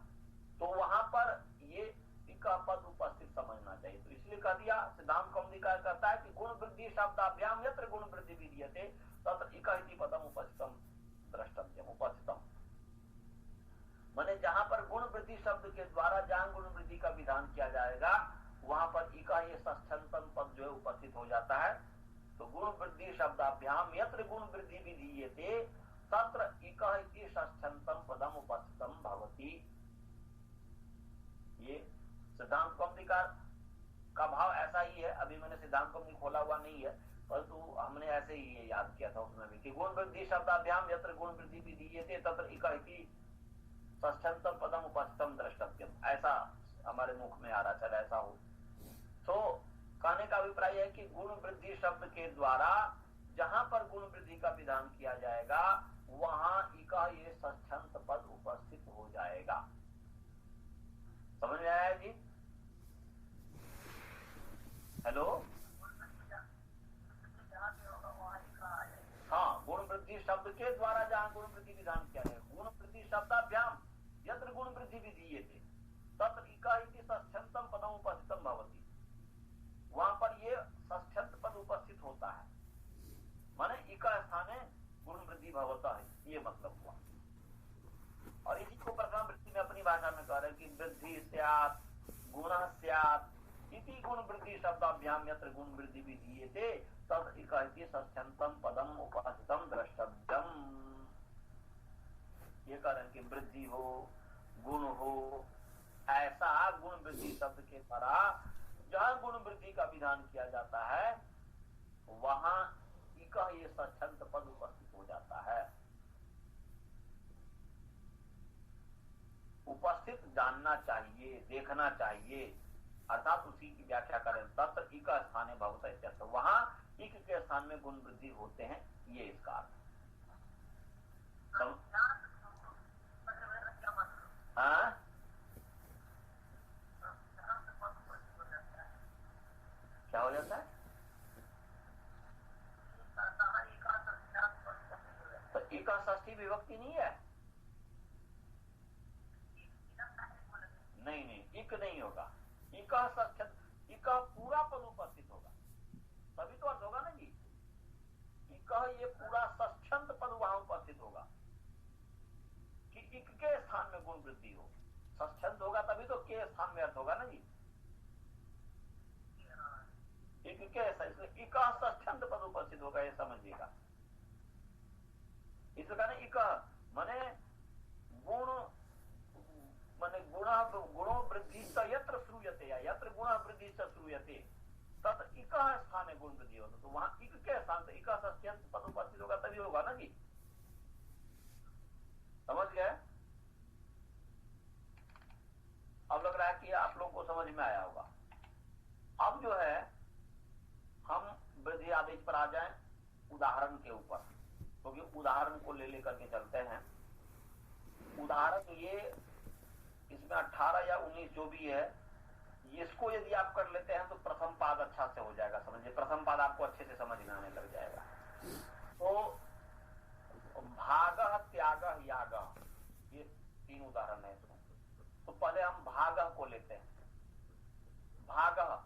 तो वहां पर ये इका पद उपस्थित समझना चाहिए। तो इसलिए कह दिया, सिद्धांत कौमुदीकार कहता है कि गुण वृद्धि शब्दाभ्याम यत्र गुण वृद्धि विधीयते तत्र इका इति पदम उपस्थितम द्रष्टव्यम। उपस्थितम माने जहां पर गुण वृद्धि शब्द के द्वारा जहां गुण वृद्धि का विधान किया जाएगा वहां पर इका ये षष्ठ्यंतम पद जो है उपस्थित हो जाता है। तो गुण वृद्धि शब्दाभ्याम यत्र गुण वृद्धि विधीयते तत्र इका इति षष्ठ्यंतम पदम उपस्थितम भवति। ये सिद्धांत कौमुदीकार का भाव ऐसा ही है। अभी मैंने सिद्धांत कौमुदी खोला हुआ नहीं है, परंतु हमने ऐसे ही ये याद किया था उसमें भी कि गुण वृद्धि शब्दाभ्याम यत्र गुण वृद्धि विधीयते तत्र इका इति षष्ठ्यंतम पदम उपस्थितम द्रष्टव्यम, ऐसा हमारे मुख में आ रहा, चल ऐसा हो। तो कहने का अभिप्राय है कि गुण वृद्धि शब्द के द्वारा जहां पर गुण वृद्धि का विधान किया जाएगा वहां इका ये षष्ठ्यंत पद उपस्थित हो जाएगा। समझ में आया जी? हेलो, हाँ, गुण वृद्धि शब्द के द्वारा जहां गुण वृद्धि विधान किया जाएगा, गुण वृद्धि शब्दाभ्याम यत्र गुण वृद्धि विधीयते तत्र इका इति षष्ठ्यंतम पदम उपस्थितम भवति। वहां पर ये षष्ठ्यंत पद उपस्थित होता है, माने इका स्थाने गुण वृद्धि भवता है, ये मतलब हुआ। और इसी को प्रथम वृत्ति में अपनी भाषा में कह रहे हैं कि वृद्धि स्यात् गुणः स्यात् इति गुण वृद्धि शब्दाभ्याम यत्र गुण वृद्धि विधीयते तत् इका इति षष्ठ्यंतम पदम उपस्थितम द्रष्टव्यम। ये कह रहे हैं कि वृद्धि हो, गुण हो, ऐसा गुण वृद्धि शब्द के द्वारा जहां गुण वृद्धि का विधान किया जाता है वहां इका ये षष्ठ्यंत पद उपस्थित हो जाता है। उपस्थित जानना चाहिए, देखना चाहिए, अर्थात उसी की व्याख्या करें तत्र इक स्थाने भवता इत्यर्थ, वहां इक के स्थान में गुण वृद्धि होते हैं, ये इसका अर्थ। हाँ, क्या हो जाता है? तो इका षष्ठी विभक्ति नहीं है, नहीं नहीं, इक नहीं होगा, इक षष्ठ्यंत, इक पूरा पद उपस्थित होगा तभी तो अर्थ होगा ना जी। इक ये पूरा षष्ठ्यंत पद वहां उपस्थित होगा कि इक के स्थान में गुण वृद्धि हो, षष्ठ्यंत होगा तभी तो के स्थान में अर्थ होगा ना जी। इक के इक षष्ठ्यंत पद उपस्थित होगा, ये समझिएगा। इस प्रकार इक माने गुण, माने गुणो वृद्धि यत्र श्रूयते, या यत्र गुण वृद्धि श्रूयते तत् इक स्थान गुण वृद्धि होता, तो वहां इक के स्थान से इक षष्ठ्यंत पद उपस्थित होगा तभी होगा ना जी। समझ गए? अब लग रहा है कि आप लोगों को समझ में आया होगा। अब जो है हम वृद्धि आदेश पर आ जाएं उदाहरण के ऊपर, क्योंकि उदाहरण को ले लेकर के चलते हैं। उदाहरण ये इसमें 18 या 19 जो भी है, इसको यदि आप कर लेते हैं तो प्रथम पाद अच्छा से हो जाएगा, समझिए प्रथम पाद आपको अच्छे से समझ में आने लग जाएगा। तो भागः त्यागः यागः, ये 3 उदाहरण है इसमें। तो पहले हम भागः को लेते हैं। भागः,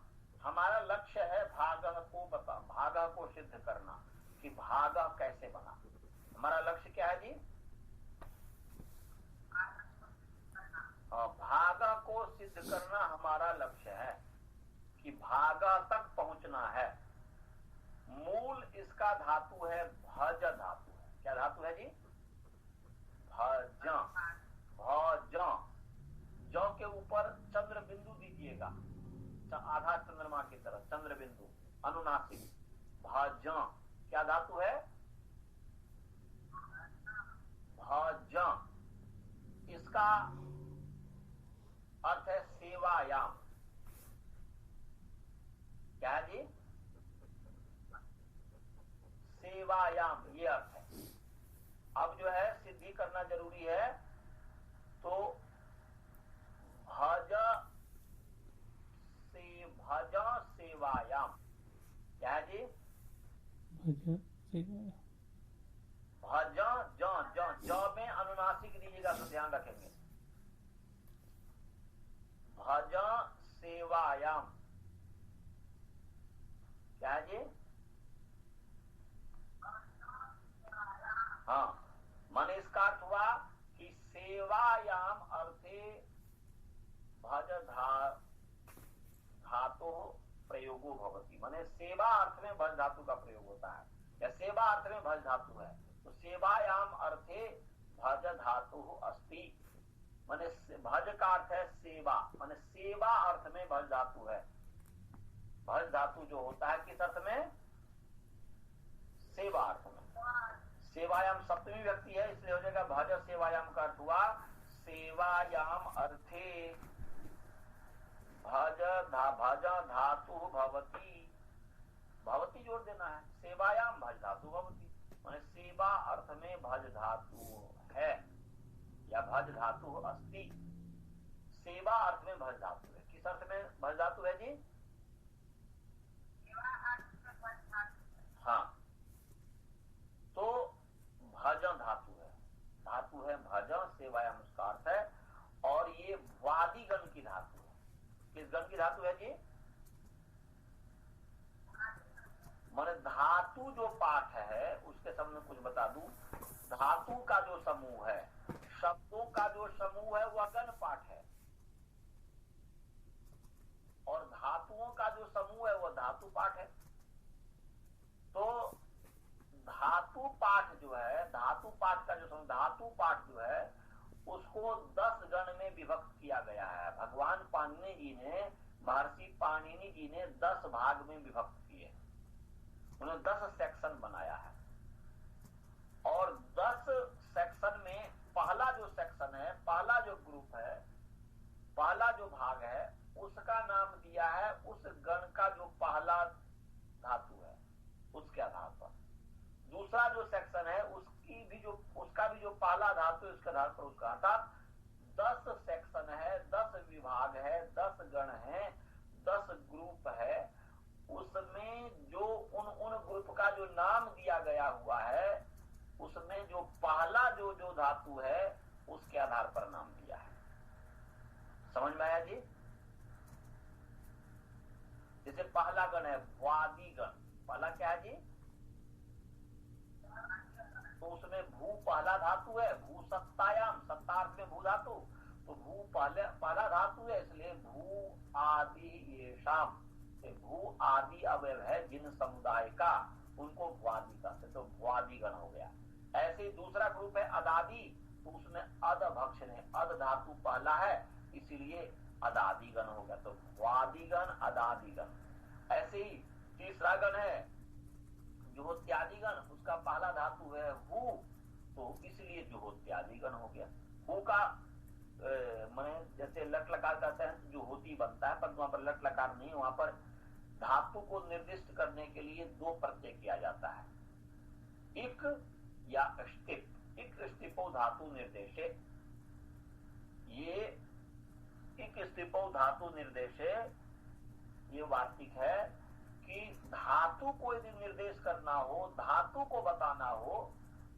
हमारा लक्ष्य है भागः को भागः को सिद्ध करना कि भागः कैसे बना। हमारा लक्ष्य क्या है जी? भागः को सिद्ध करना हमारा लक्ष्य है कि भागः तक पहुंचना है। मूल इसका धातु है भज धातु है। क्या धातु है जी? भज। भज, जौ के ऊपर चंद्र बिंदु दीजिएगा, आधा चंद्रमा की तरह चंद्र बिंदु अनुनासिक। भज क्या धातु है? भज। इसका अर्थ है सेवायाम। क्या है जी? सेवायाम, ये अर्थ है। अब जो है सिद्धि करना जरूरी है, तो भज सेवायाम। क्या है जी? भज ज में अनुनासिक दीजिएगा तो ध्यान रखेंगे। भज सेवायाम। क्या है जी? हाँ, माने इसका अर्थ हुआ कि सेवायाम अर्थे भज धातु प्रयोगो भवति, माने सेवा अर्थ में भज धातु का प्रयोग होता है, या सेवा अर्थ में भज धातु है, तो सेवायाम अर्थे भज धातु अस्ति। माने भज का अर्थ है सेवा, माने सेवा अर्थ में भज धातु है। भज धातु जो होता है किस अर्थ में? सेवा अर्थ में। सेवायाम सप्तमी व्यक्ति है, इसलिए हो जाएगा भज सेवायाम का अर्थ हुआ सेवायाम अर्थे भज धातु भवती। भवती जोड़ देना है, सेवायाम भज धातु भवती, माने सेवा अर्थ में भज धातु है या भज धातु अस्ति। सेवा अर्थ में भज धातु है। किस अर्थ में भज धातु है जी? हाँ, तो भज धातु है, धातु है भज, सेवायाम उसका अर्थ है। और ये वादिगण की धातु है। किस गण की धातु है जी? माने धातु जो पाठ है उसके संबंध में कुछ बता दूं। धातु का जो समूह है, शब्दों का जो समूह है वह गण पाठ है, और धातुओं का जो समूह है वह धातु पाठ है। तो धातु पाठ जो है, धातु पाठ का जो समूह, धातु पाठ जो है उसको 10 गण में विभक्त किया गया है। भगवान पाणिनि जी ने, महर्षि पाणिनि जी ने 10 भाग में विभक्त किए, उन्होंने 10 सेक्शन बनाया है। और 10 सेक्शन में पहला जो सेक्शन है, पहला जो ग्रुप है, पहला जो भाग है, उसका नाम दिया है उस गण का जो पहला धातु है उसके आधार पर। दूसरा जो सेक्शन है उसका भी जो पहला धातु है उसके आधार पर उसका, अर्थात 10 सेक्शन है, 10 विभाग है, 10 गण है, 10 ग्रुप है। उसमें जो उन ग्रुप का जो नाम दिया गया हुआ है, उसमें जो पहला जो धातु है उसके आधार पर नाम दिया है। समझ में आया जी? जैसे पहला गण है वादी गण, पहला क्या है जी? तो उसमें भू पहला धातु है, भू सत्तायाम, सत्तार्थ में भू धातु, तो भू पहला धातु है, इसलिए भू आदि ये शाम, भू आदि अवयव है जिन समुदाय का, उनको भ्वादि कहते, तो भ्वादि गण हो गया। ऐसे ही दूसरा ग्रुप है अदादि, तो उसमें अद भक्षण है, अद धातु पहला है, इसीलिए अदादि गण हो गया, तो भ्वादि गण, अदादि गण। ऐसे ही तीसरा गण है जुहोत्यादि गण, उसका पहला धातु है हु, तो इसलिए जुहोत्यादि गण हो गया। हु का माने जैसे लट लकार कहते हैं जो होती बनता है, पर वहां पर लट लकार नहीं, वहां पर धातु को निर्दिष्ट करने के लिए दो प्रत्यय किया जाता है, इक या स्टिप। इक स्टिपो धातु निर्देशे, ये इक स्टिपो धातु निर्देशे, ये वार्तिक है कि धातु को यदि निर्देश करना हो, धातु को बताना हो,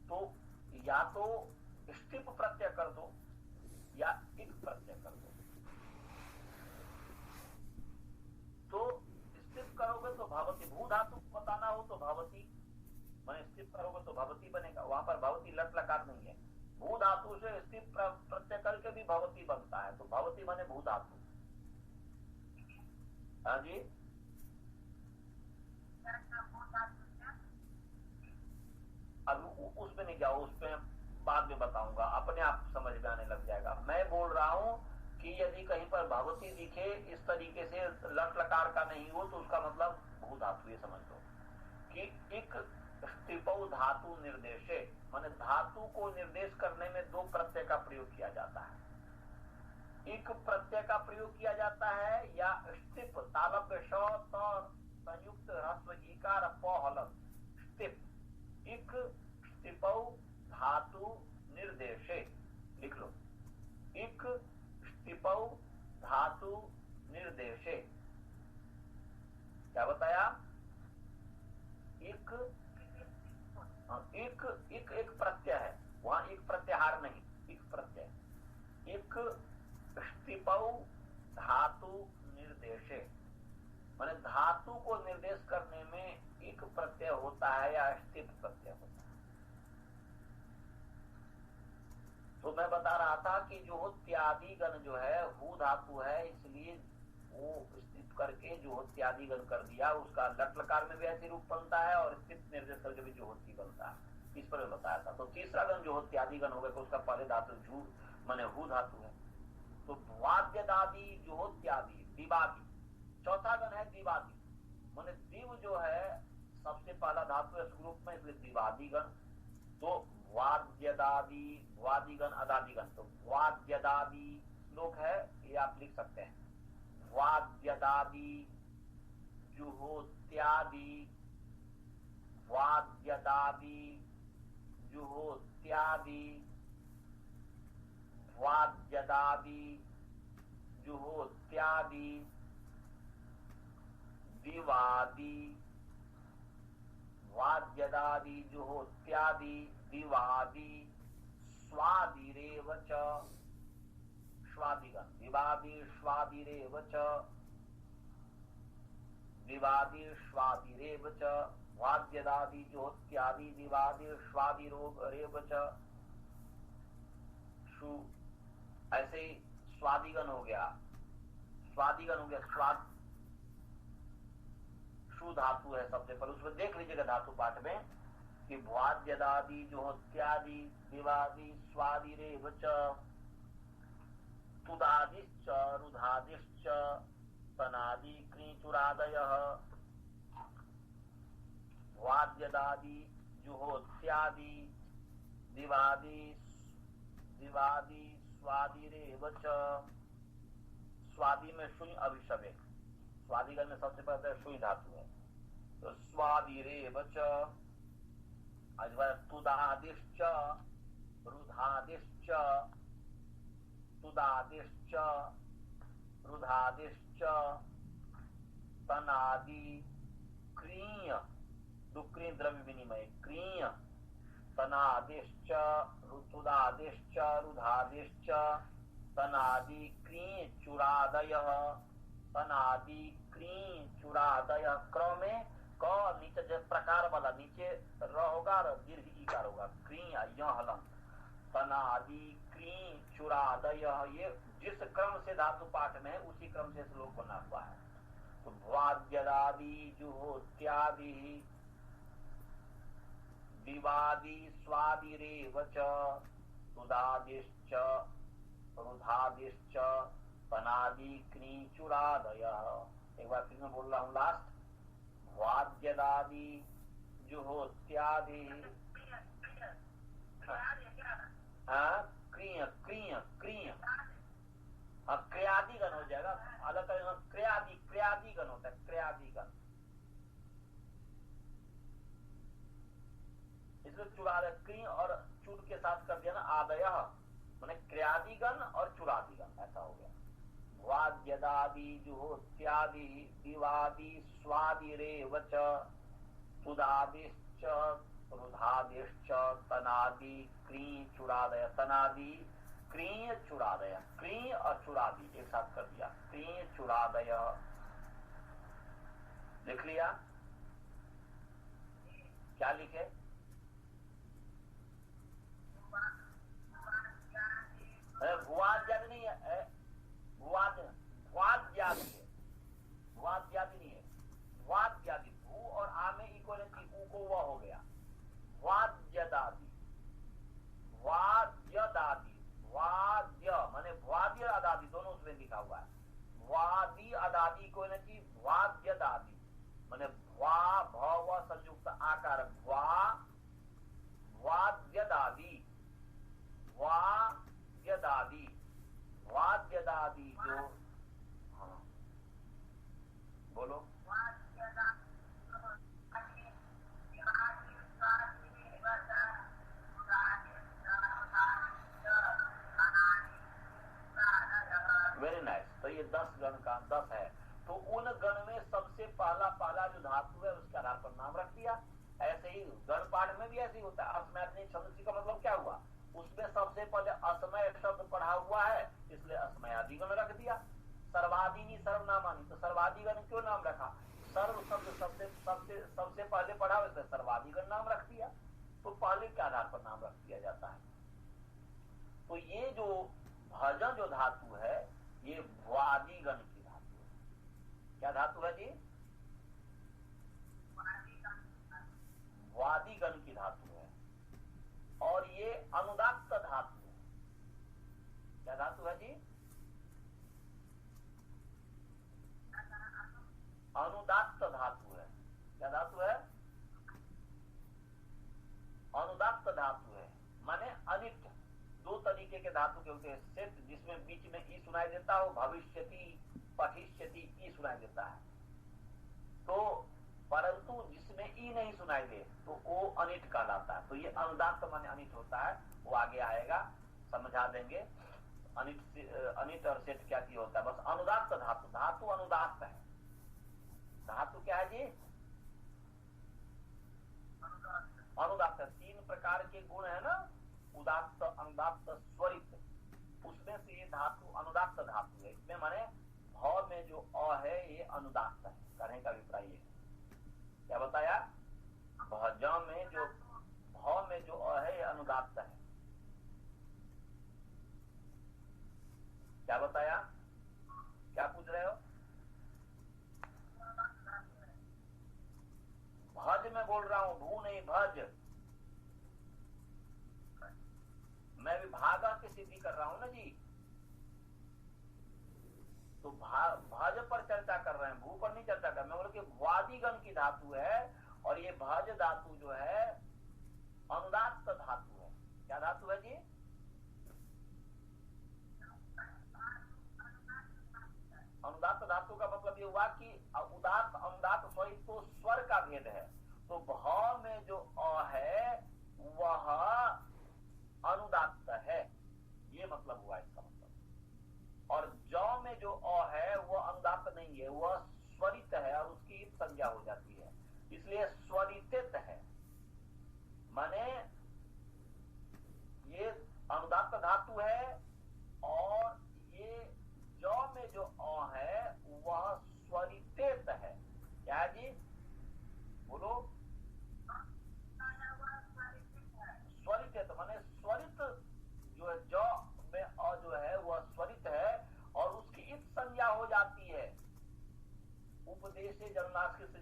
तो या तो स्टिप प्रत्यय कर दो या इक प्रत्यय कर दो। तो स्टिप करोगे तो भवती, भू धातु को बताना हो तो भवती, मैंने स्टिप करोगे तो भवती बनेगा, वहां पर भवती लट लकार नहीं है। भू धातु से स्टिप प्रत्यय करके भी भवती बनता है, तो भवती माने भू धातु। हाँ जी, अभी उसमें नहीं जाओ, उसमें बाद में बताऊंगा, अपने आप समझ में आने लग जाएगा। मैं बोल रहा हूं कि यदि कहीं पर भगवती दिखे इस तरीके से लट लकार का नहीं हो, तो उसका मतलब भू धातु, ये समझ लो कि एक स्टिपौ धातु निर्देशे, माने धातु को निर्देश करने में दो प्रत्यय का प्रयोग किया जाता है, एक प्रत्यय का प्रयोग किया जाता है, या स्टिप तालव्य श त संयुक्त ह्रस्व ईकार प हलंत, स्टिप, इक स्टिपौ धातु निर्देशे, लिख लो, इक स्टिपौ धातु निर्देशे। क्या बताया? एक एक प्रत्यय है, वहां एक प्रत्याहार नहीं, एक प्रत्यय, एक स्टिपौ धातु निर्देशे, माने धातु को निर्देश करने में एक प्रत्यय होता है या स्टिप प्रत्यय होता है। तो मैं बता रहा था कि जो त्यादि गण जो है हु धातु है, इसलिए वो स्थित करके जो त्यादि गण कर दिया, उसका लट लकार में भी ऐसी रूप बनता है और स्थित निर्देश करके भी जो होती बनता है, इस पर मैं बताया था। तो तीसरा गण जो त्यादि गण हो गया, उसका पहले धातु झू माने हु धातु है, तो वाद्यदादि जो त्यादि दिवादी। चौथा गण है दिवादी, माने दिव जो है सबसे पहला धातु है इस ग्रुप में, इसलिए दिवादी गण। तो वाद्यदादि, वादिगण, अदादिगण, तो वाद्यदादि श्लोक है, ये आप लिख सकते हैं, वाद्यदादि जुहोत्यादि, वाद्यदादि जुहोत्यादि, वाद्यदादि जुहोत्यादि, दिवादी, वाद्यदादि जुहोत्यादि, दिवादी, स्वादिरेव च, स्वादिगण, दिवादी स्वादिरेव च, दिवादी स्वादिरेव च, वाद्यदादि जुहोत्यादि, दिवादी स्वादिरेव च, शु, ऐसे ही स्वादिगण हो गया, स्वादिगण हो गया, स्वाद शु धातु है सबसे पर, उसमें देख लीजिएगा धातु पाठ में कि भ्वाद्यदादि जुहोत्यादि, दिवादी स्वादिरेव च, तुदादिश्च रुधादिश्च तनादि क्रीचुरादयः, वाद्यदादि जुहोत्यादि, दिवादी स्वादिरेव च, स्वादि में शून्य अभिशव है, स्वादिगण में सबसे पहले शून्य धातु है, तो स्वादिरेव च, तुदादिश्च रुधादिश्च, तुदादिश्च रुधादिश्च तनादि क्रीय, दुक्रीय द्रव्य विनिमय, क्रीय तनादिश्च तुदादिश्च रुधादिश्च तनादि क्री चुरादय, तनादि क्री चुरादय। क्र में क नीचे जो प्रकार वाला नीचे र होगा और दीर्घ ईकार होगा, क्री यह हलन। तनादि क्री चुरादय, ये जिस क्रम से धातु पाठ में है उसी क्रम से श्लोक बना हुआ है। तो भ्वाद्यदादि जुहोत्यादि विवादी स्वादिरेव च सुदादिश्च रुधादिश्च तनादि क्री चुरादय। एक बार फिर मैं बोल रहा हूँ लास्ट। भ्वाद्यदादि जुहोत्यादि क्रिय क्रिय क्रिय क्रियादिगण हो जाएगा, अलग क्रियादि क्रियादिगण होता है, क्रियादिगण। इसलिए चुरादय क्री और चूर के साथ कर दिया ना आदय, माने क्रियादिगण और चुरादिगण ऐसा हो गया। वाद्यदादि जुहोत्यादि विवादी स्वादिरेव च सुदादिश्च रुधादिश्च तनादि क्री चुरादय। तनादि क्री चुरादय, क्री और चुरादि एक साथ कर दिया, क्री चुरादय। लिख लिया? क्या लिखे? भुवाद्यादि नहीं है, भुवाद्यादि है, भुवाद्यादि नहीं है, भुवाद्यादि। भू और आ में इक्वलिटी, ऊ को वह हो गया। वाद्यदादि, वाद्यदादि, वाद्य माने वाद्य अदादि दोनों उसमें लिखा हुआ है। वादी अदादि को न की वाद्यदादि माने भ्वा भव संयुक्त आकार भ्वा वाद्यदादि, वाद्यदादि, वाद्यदादि जो हाँ बोलो। Very nice. तो ये 10 गण का 10 है। तो उन गण में सबसे पहला जो धातु है उसके आधार पर नाम रख दिया। ऐसे ही गण पाठ में भी ऐसे ही होता है। अस्मयादि छंदसी का मतलब क्या हुआ, उसमें सबसे पहले असमय शब्द पढ़ा हुआ है इसलिए अस्मयादि गण रख दिया। सर्वादिनी सर्वनामानी, तो सर्वादिगण क्यों नाम रखा, सर्व शब्द सबसे पहले पढ़ा हुआ इसलिए सर्वादिगण नाम रख दिया। तो पहले के आधार पर नाम रख दिया जाता है। तो ये जो भजन जो धातु है ये भ्वादिगण की धातु है। क्या धातु है जी? भ्वादिगण की धातु है। और ये अनुदात्त धातु है। क्या धातु है जी? अनुदात्त धातु है। क्या धातु है? अनुदात्त धातु है, माने अनिट। दो तरीके के धातु के होते हैं। सेट जिसमें बीच में ई सुनाई देता हो, भविष्यति पठिष्यति ई सुनाई देता है। तो परंतु जिसमें ई नहीं सुनाई दे तो वो अनिट कहलाता है। तो ये अनुदात्त माने अनिट होता है, वो आगे आएगा समझा देंगे। अनिट और सेट क्या होता है। बस अनुदात्त धातु, धातु अनुदात्त है। धातु क्या है जी? अनुदात्त। 3 प्रकार के गुण है ना, उदात्त अनुदात्त स्वरित। उसमें से ये धातु अनुदात्त धातु है। इसमें माने भाव में जो अ है ये अनुदात्त है। कहने का अभिप्राय है। क्या बताया? भजन में जो भाव में जो अ है ये अनुदात्त है। क्या बताया? क्या पूछ रहे हो? भज में बोल रहा हूं, भू नहीं भज। मैं भी भागा की सिद्धि कर रहा हूं ना जी। तो भज पर चर्चा कर रहे हैं, भू पर नहीं चर्चा कर। मैं बोल कि भ्वादिगण की धातु है और ये भज धातु जो है अनुदात्त धातु है। क्या धातु है जी? अनुदात्त धातु का मतलब ये हुआ कि उदात्त अनुदात्त स्वरित तो स्वर का भेद है। तो भाव में जो अ है वह अनुदात्त है, ये मतलब हुआ इसका मतलब। और ज में जो अ है वह अनुदात्त नहीं है, वह स्वरित है और उसकी संज्ञा हो जाती है, इसलिए स्वरितित है। माने ये अनुदात्त धातु है और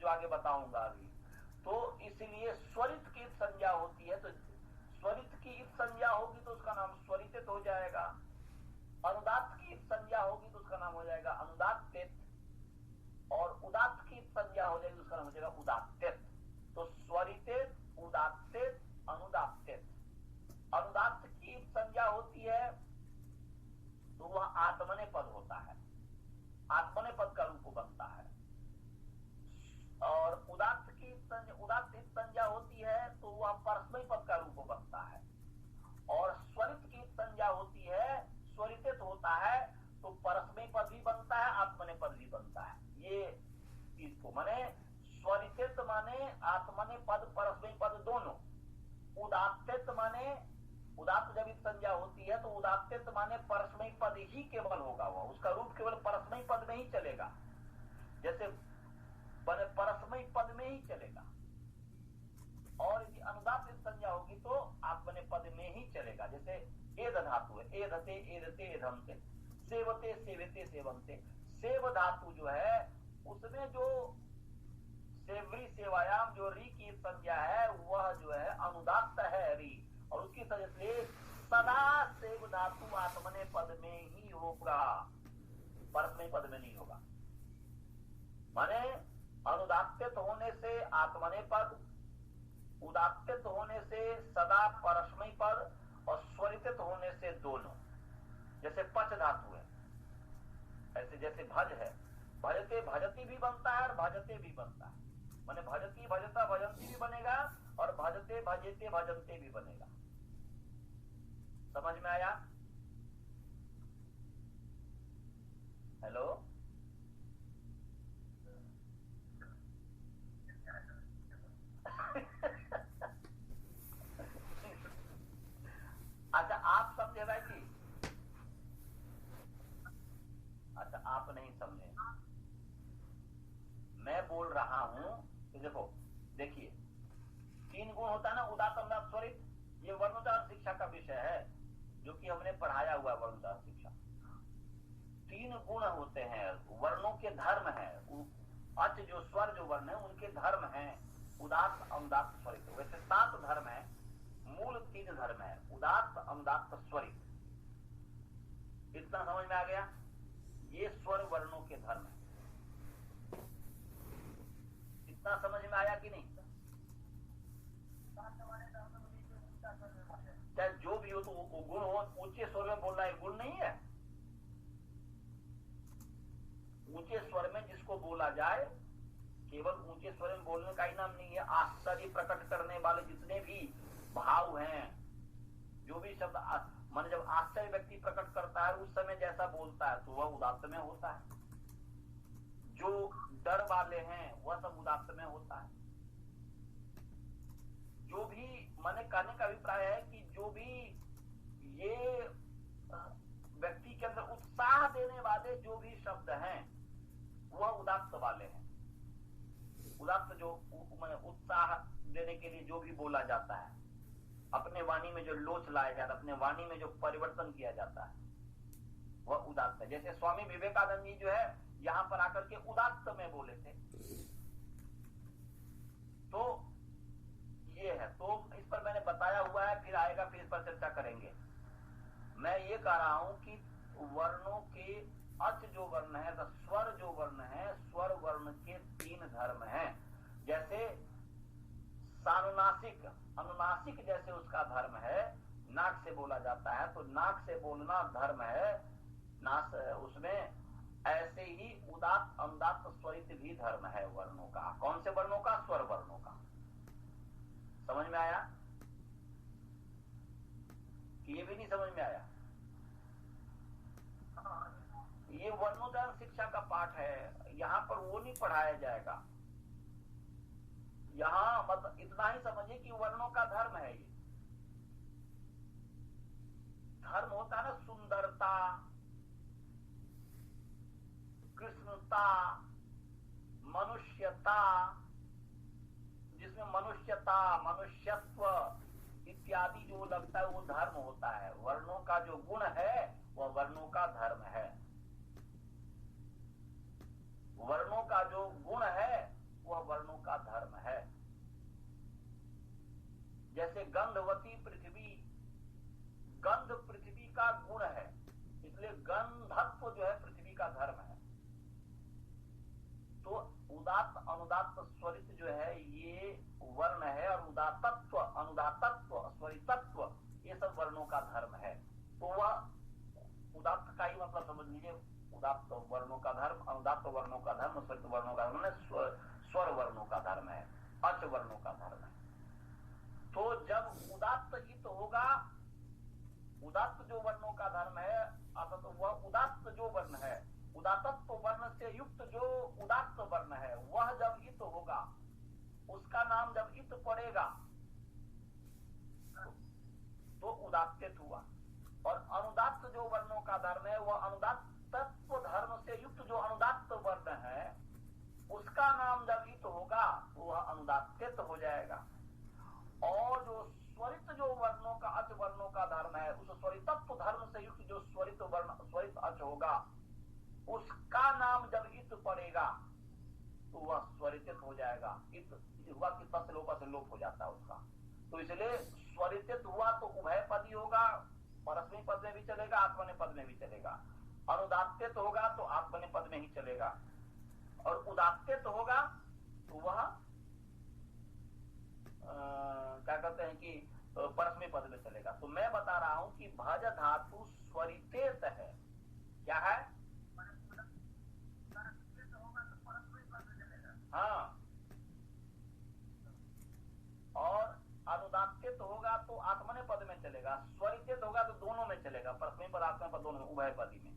जो आगे बताऊंगा अभी। तो इसलिए स्वरित की संज्ञा होती है, तो स्वरित की संज्ञा होगी तो उसका नाम स्वरित हो जाएगा। अनुदात्त की संज्ञा होगी तो उसका नाम हो जाएगा अनुदात्तित, और उदात्त की संज्ञा हो जाएगी तो उसका नाम हो जाएगा उदात्तित। तो स्वरितित, उदात्तित, अनुदात्तित। अनुदात्त की संज्ञा होती है तो वह आत्मने पद होता है, आत्मने पद का रूप बनता है। और उदात्त की उदात्तित संज्ञा होती है तो वह परस्मय पद का रूप बनता है। और स्वरित की संज्ञा होती है, स्वरितित होता है तो परस्मय पद भी बनता है, आत्मने पद भी बनता है। ये इसको माने स्वरितित माने आत्मने पद परस्मय पद दोनों। उदात्तित माने उदात्त जब इस संज्ञा होती है तो उदात्तित माने परस्मय पद ही केवल होगा, वह उसका रूप केवल परस्मय पद में ही चलेगा, जैसे परस्मय पद में ही चलेगा। और यदि अनुदात्त संज्ञा होगी तो आत्मने पद में ही चलेगा, जैसे एद धातु है, एधते एदते एधमते, सेवते सेवते सेवंते। सेव धातु जो है उसमें जो सेवरी सेवायाम जो री की संज्ञा है वह जो है अनुदात्त है री, और उसकी वजह से सदा सेव धातु आत्मने पद में ही होगा, परस्मय पद में नहीं होगा। माने अनुदात्तित होने से आत्मने पद, उदात्तित होने से सदा परस्मय पद, और स्वरितित होने से दोनों। जैसे पच धातु है, ऐसे जैसे भज है, भजते भजती भी बनता है और भजते भी बनता है। माने भजती भजता भजंती भी बनेगा और भजते भजेते भजंते भी बनेगा। समझ में आया? हेलो, अच्छा आप समझे भाई जी? अच्छा आप नहीं समझे, मैं बोल रहा हूं कि देखो, देखिए 3 गुण होता है ना, उदात्त अनुदात्त स्वरित। ये वर्णोच्चारण शिक्षा का विषय है जो कि हमने पढ़ाया हुआ वर्णोच्चारण शिक्षा। 3 गुण होते हैं, वर्णों के धर्म है, अच जो स्वर जो वर्ण है उनके धर्म है, उदात्त अनुदात्त स्वरित। वैसे 7 धर्म है, मूल 3 धर्म है, उदात्त अनुदात्त स्वरित। इतना समझ में आ गया? ये स्वर वर्णों के धर्म है। इतना समझ में आया कि नहीं? चाहे जो भी हो तो वो गुण हो, ऊंचे स्वर में बोलना है, गुण नहीं है। ऊंचे स्वर में जिसको बोला जाए, केवल ऊंचे स्वर में बोलने का ही नाम नहीं है। आश्चर्य प्रकट करने वाले जितने भी भाव हैं, जो भी शब्द मन जब आश्चर्य व्यक्ति प्रकट करता है उस समय जैसा बोलता है तो वह उदात्त में होता है। जो डर वाले हैं वह सब उदात्त में होता है। जो भी मैंने कहने का अभिप्राय है कि जो भी ये व्यक्ति के अंदर उत्साह देने वाले जो भी शब्द हैं वह उदात्त वाले हैं। उदात्त जो मैंने उत्साह देने के लिए जो भी बोला जाता है, अपने वाणी में जो लोच लाया जाता है, अपने वाणी में जो परिवर्तन किया जाता है वह उदात्त है। जैसे स्वामी विवेकानंद जी जो है यहां पर आकर के उदात्त में बोले थे, तो ये है। तो इस पर मैंने बताया हुआ है, फिर आएगा, फिर इस पर चर्चा करेंगे। मैं ये कह रहा हूं कि वर्णों के अच जो वर्ण है, स्वर जो वर्ण है, स्वर वर्ण के 3 धर्म हैं। जैसे सानुनासिक, अनुनासिक जैसे उसका धर्म है, नाक से बोला जाता है तो नाक से बोलना धर्म है नास, उसमें ऐसे ही उदात्त अनुदात्त स्वरित भी धर्म है वर्णों का। कौन से वर्णों का? स्वर वर्णों का। समझ में आया कि ये भी नहीं समझ में आया? ये वर्णोच्चारण शिक्षा का पाठ है, यहाँ पर वो नहीं पढ़ाया जाएगा। यहाँ मतलब इतना ही समझिए कि वर्णों का धर्म है। ये धर्म होता है ना, सुंदरता, कृष्णता, मनुष्यता, जिसमें मनुष्यता, मनुष्यत्व इत्यादि जो लगता है वो धर्म होता है। वर्णों का जो गुण है वह वर्णों का धर्म है। वर्णों का जो गुण है वह वर्ण गंधवती पृथ्वी, गंध पृथ्वी का गुण है, इसलिए गंधत्व जो है पृथ्वी का धर्म है। तो उदात्त अनुदात्त स्वरित जो है ये वर्ण है, और उदात्तत्व अनुदात्तत्व स्वरितत्व ये सब वर्णों का धर्म है। तो वह उदात्त का ही मतलब समझ लीजिए, उदात्त वर्णों का धर्म, अनुदात्त वर्णों का धर्म, स्वरित वर्णों का धर्म, स्वर वर्णों का धर्म है, अच वर्णों का धर्म है। तो जब उदात्त हित होगा, उदात्त जो वर्णों का धर्म है, अर्थात तो वह उदात्त जो वर्ण है, उदात्तत्व वर्ण से युक्त जो उदात्त वर्ण है, वह जब इत होगा, उसका नाम जब इत पड़ेगा तो उदात्तित हुआ। और अनुदात्त जो वर्णों का धर्म है, वह अनुदात्तत्व धर्म से युक्त जो अनुदात्त वर्ण है, उसका नाम जब इत होगा तो वह अनुदात्तित हो जाएगा। और जो स्वरित जो वर्णों का अच वर्णों का धर्म है, उस स्वरितत्व धर्म से युक्त जो स्वरित वर्ण स्वरित अच होगा, उसका नाम जब इत पड़ेगा तो वह स्वरितित हो जाएगा। इत हुआ कि तस लोप से लोप हो जाता है उसका। तो इसलिए स्वरितित हुआ तो उभय पदी होगा, परस्मै पद में भी चलेगा, आत्मने पद में भी चलेगा। अनुदात्तित होगा तो आत्मने पद में ही चलेगा, और उदात्तित होगा तो वह क्या कहते हैं कि परस्मै पद में चलेगा। तो मैं बता रहा हूं कि भज धातु स्वरितेत है। क्या है? हाँ, और अनुदात्तित होगा तो आत्मने पद में चलेगा, स्वरितित होगा तो दोनों में चलेगा, परस्मै पद आत्मने पद दोनों में, उभय पदी में।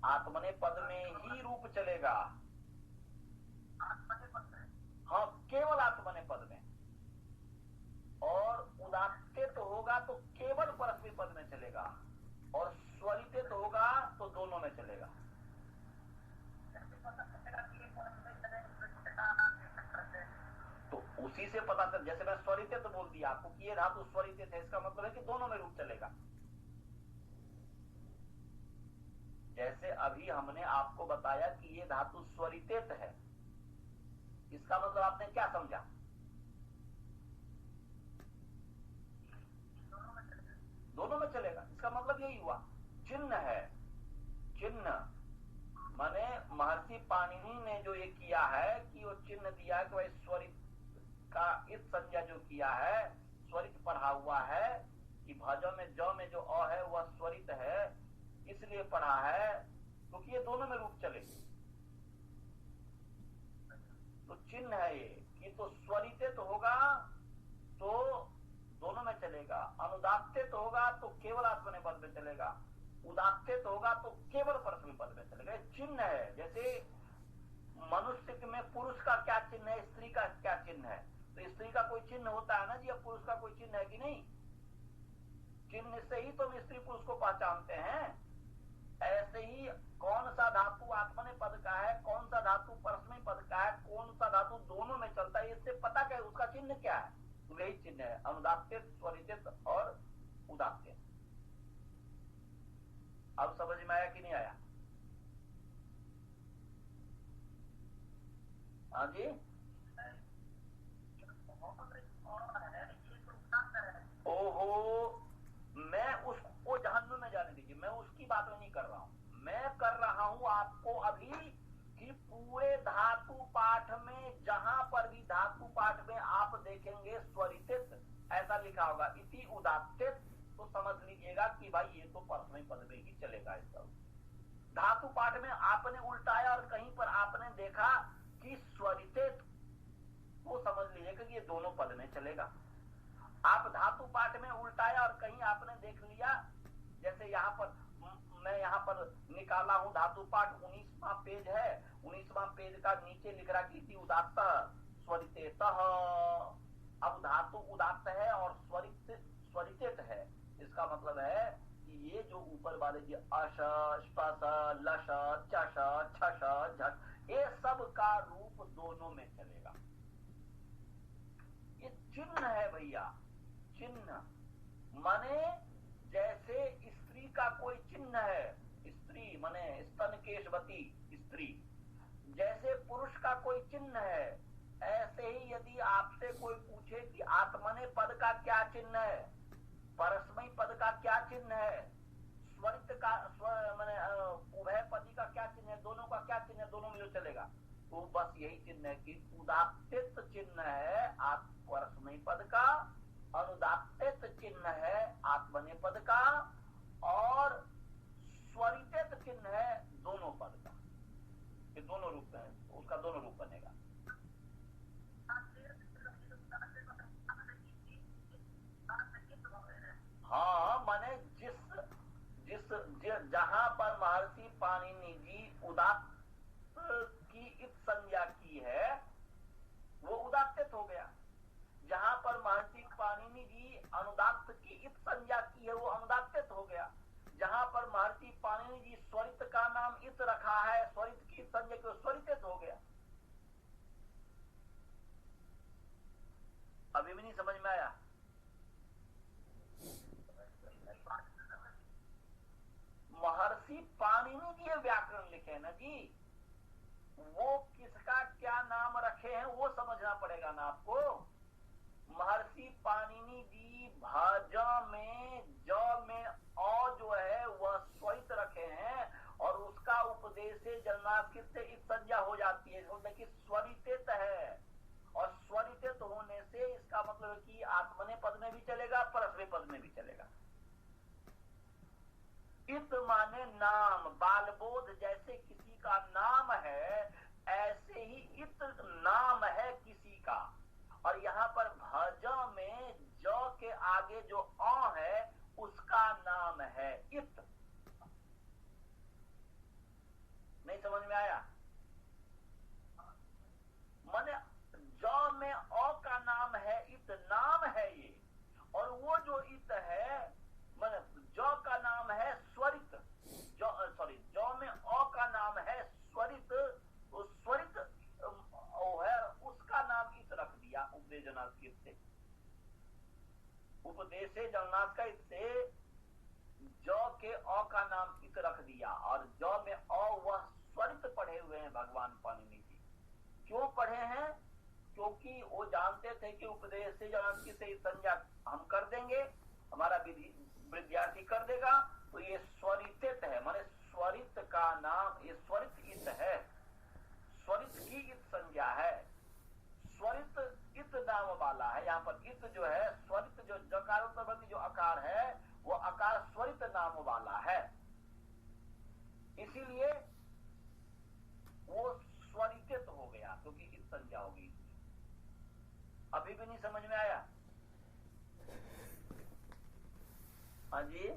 आत्मने पद में ही रूप चलेगा। हाँ, केवल आत्मने पद में। और उदात्तित होगा तो केवल परस्मै पद में चलेगा, और स्वरितित होगा तो दोनों में चलेगा। तो उसी से पता चल, जैसे मैं स्वरितित बोल दिया आपको कि ये धातु स्वरितित है, इसका मतलब है कि दोनों में रूप चलेगा। जैसे अभी हमने आपको बताया कि ये धातु स्वरितित है, इसका मतलब आपने क्या समझा? दोनों में चलेगा, इसका मतलब यही हुआ। चिन्ह है, चिन्ह माने महर्षि पाणिनि ने जो ये किया है कि वो चिन्ह दिया कि वह स्वरित का इत संज्ञा जो किया है, स्वरित पढ़ा हुआ है कि भजो में ज में जो अ है वह स्वरित है, इसलिए पढ़ा है क्योंकि ये दोनों में रूप चलेगी। तो चिन्ह है ये कि तो स्वरितित होगा तो दोनों में चलेगा, अनुदात्तित होगा तो केवल आत्मने पद में चलेगा, उदात्तित होगा तो केवल परस्मै पद में चलेगा। चिन्ह है। जैसे मनुष्य में पुरुष का क्या चिन्ह है, स्त्री का क्या चिन्ह है, तो स्त्री का कोई चिन्ह होता है ना जी, अब पुरुष का कोई चिन्ह है कि नहीं? चिन्ह से ही तो हम स्त्री पुरुष को पहचानते हैं। ऐसे ही कौन सा धातु आत्मने पद का है, कौन सा धातु परस्मै पद का है, कौन सा धातु दोनों में चलता है, इससे पता क्या है उसका चिन्ह क्या है? तो यही चिन्ह है, अनुदात्तित, स्वरितित और उदात्तित। अब समझ में आया कि नहीं आया? हाँ जी। ओहो, मैं उसको जहन्नुम में जाने दीजिए, मैं उसकी बात में नहीं कर रहा हूं। मैं कर रहा हूं आपको अभी कि पूरे धातु पाठ में जहां पर भी धातु पाठ में आप देखेंगे स्वरितित ऐसा लिखा होगा, इति उदात्तित, तो समझ लीजिएगा कि भाई ये तो परस्मै पद में ही चलेगा। इसका धातु पाठ में आपने उल्टाया और कहीं पर आपने देखा कि स्वरितित, तो समझ लीजिएगा कि ये दोनों पद में चलेगा। आप धातु पाठ में उल्टाया और कहीं आपने देख लिया, जैसे यहाँ पर मैं यहाँ पर निकाला हूं धातु पाठ 19वां पेज है, 19वां पेज का नीचे लिख रहा कि उदात्त स्वरितेत। अब धातु उदात्त है और स्वरितित है, इसका मतलब है कि ये जो ऊपर वाले जी अश, स्पश, लश, चश, छश, झट, ये सब का रूप दोनों में चलेगा। ये चिन्ह है भैया, चिन्ह माने जैसे स्त्री का कोई चिन्ह है, स्त्री माने स्तन केशवती स्त्री, जैसे पुरुष का कोई चिन्ह है ऐसे ही यदि आपसे कोई पूछे कि आत्मने पद का क्या चिन्ह है, परस्मयी पद का क्या चिन्ह है, स्वरित का माने उभय पदी का क्या चिन्ह है, दोनों का क्या चिन्ह है, दोनों में जो चलेगा, तो बस यही चिन्ह है कि उदात्तित चिन्ह है परस्मयी पद का, अनुदात्तित चिन्ह है आत्मने पद का, और स्वरित चिन्ह है दोनों पद का। ये दोनों रूप है, उसका दोनों रूप बनेगा। हाँ, माने जहां पर महर्षि पाणिनि जी उदात्त की इत संज्ञा की है वो उदात्तित हो गया, जहां पर महर्षि पाणिनि जी अनुदात्त की इत संज्ञा की है वो अनुदात्तित हो गया, जहां पर महर्षि पाणिनि जी स्वरित का नाम इत रखा है, स्वरित की संज्ञा को स्वरित हो गया। अभी भी नहीं समझ में आया? महर्षि पाणिनि जी व्याकरण लिखे ना जी, वो किसका क्या नाम रखे हैं वो समझना पड़ेगा ना आपको। महर्षि पाणिनि जी भज में ज में अ जो है वह स्वरित रखे हैं और उसका उपदेश जन्माक्षर से इस संज्ञा हो जाती है, देखिए स्वरित है, और स्वरित होने से इसका मतलब है कि आत्मने पद में भी चलेगा, परस्मय पद में भी चलेगा। इत माने नाम, बालबोध जैसे किसी का नाम है ऐसे ही इत नाम है किसी का, और यहाँ पर भज में ज के आगे जो अ है उसका नाम है इत। नहीं समझ में आया? माने ज में अ का नाम है इत, नाम है ये, और वो जो इत है माने ज का नाम है स्वरित, ज में अ का नाम है स्वरित, तो स्वरित वो है उसका नाम इत रख दिया उपदेश जनास्कृत से, उपदेश जनास्कृत से ज के अ का नाम इत रख दिया, और ज में अ वह स्वरित पढ़े हुए हैं भगवान पाणिनि जी। क्यों पढ़े हैं? क्योंकि वो जानते थे कि उपदेश जनास्कृत से संज्ञा हम कर देंगे, हमारा विद्यार्थी कर देगा, तो ये स्वरित है, माने स्वरित का नाम, ये स्वरित इत है, स्वरित की इत संज्ञा है, स्वरित इत नाम वाला है। यहाँ पर इत जो है स्वरित, जो जकारोत्तरवर्ती जो आकार है वो आकार स्वरित नाम वाला है, इसीलिए वो स्वरित हो गया क्योंकि इत संज्ञा होगी। अभी भी नहीं समझ में आया? हाँ जी,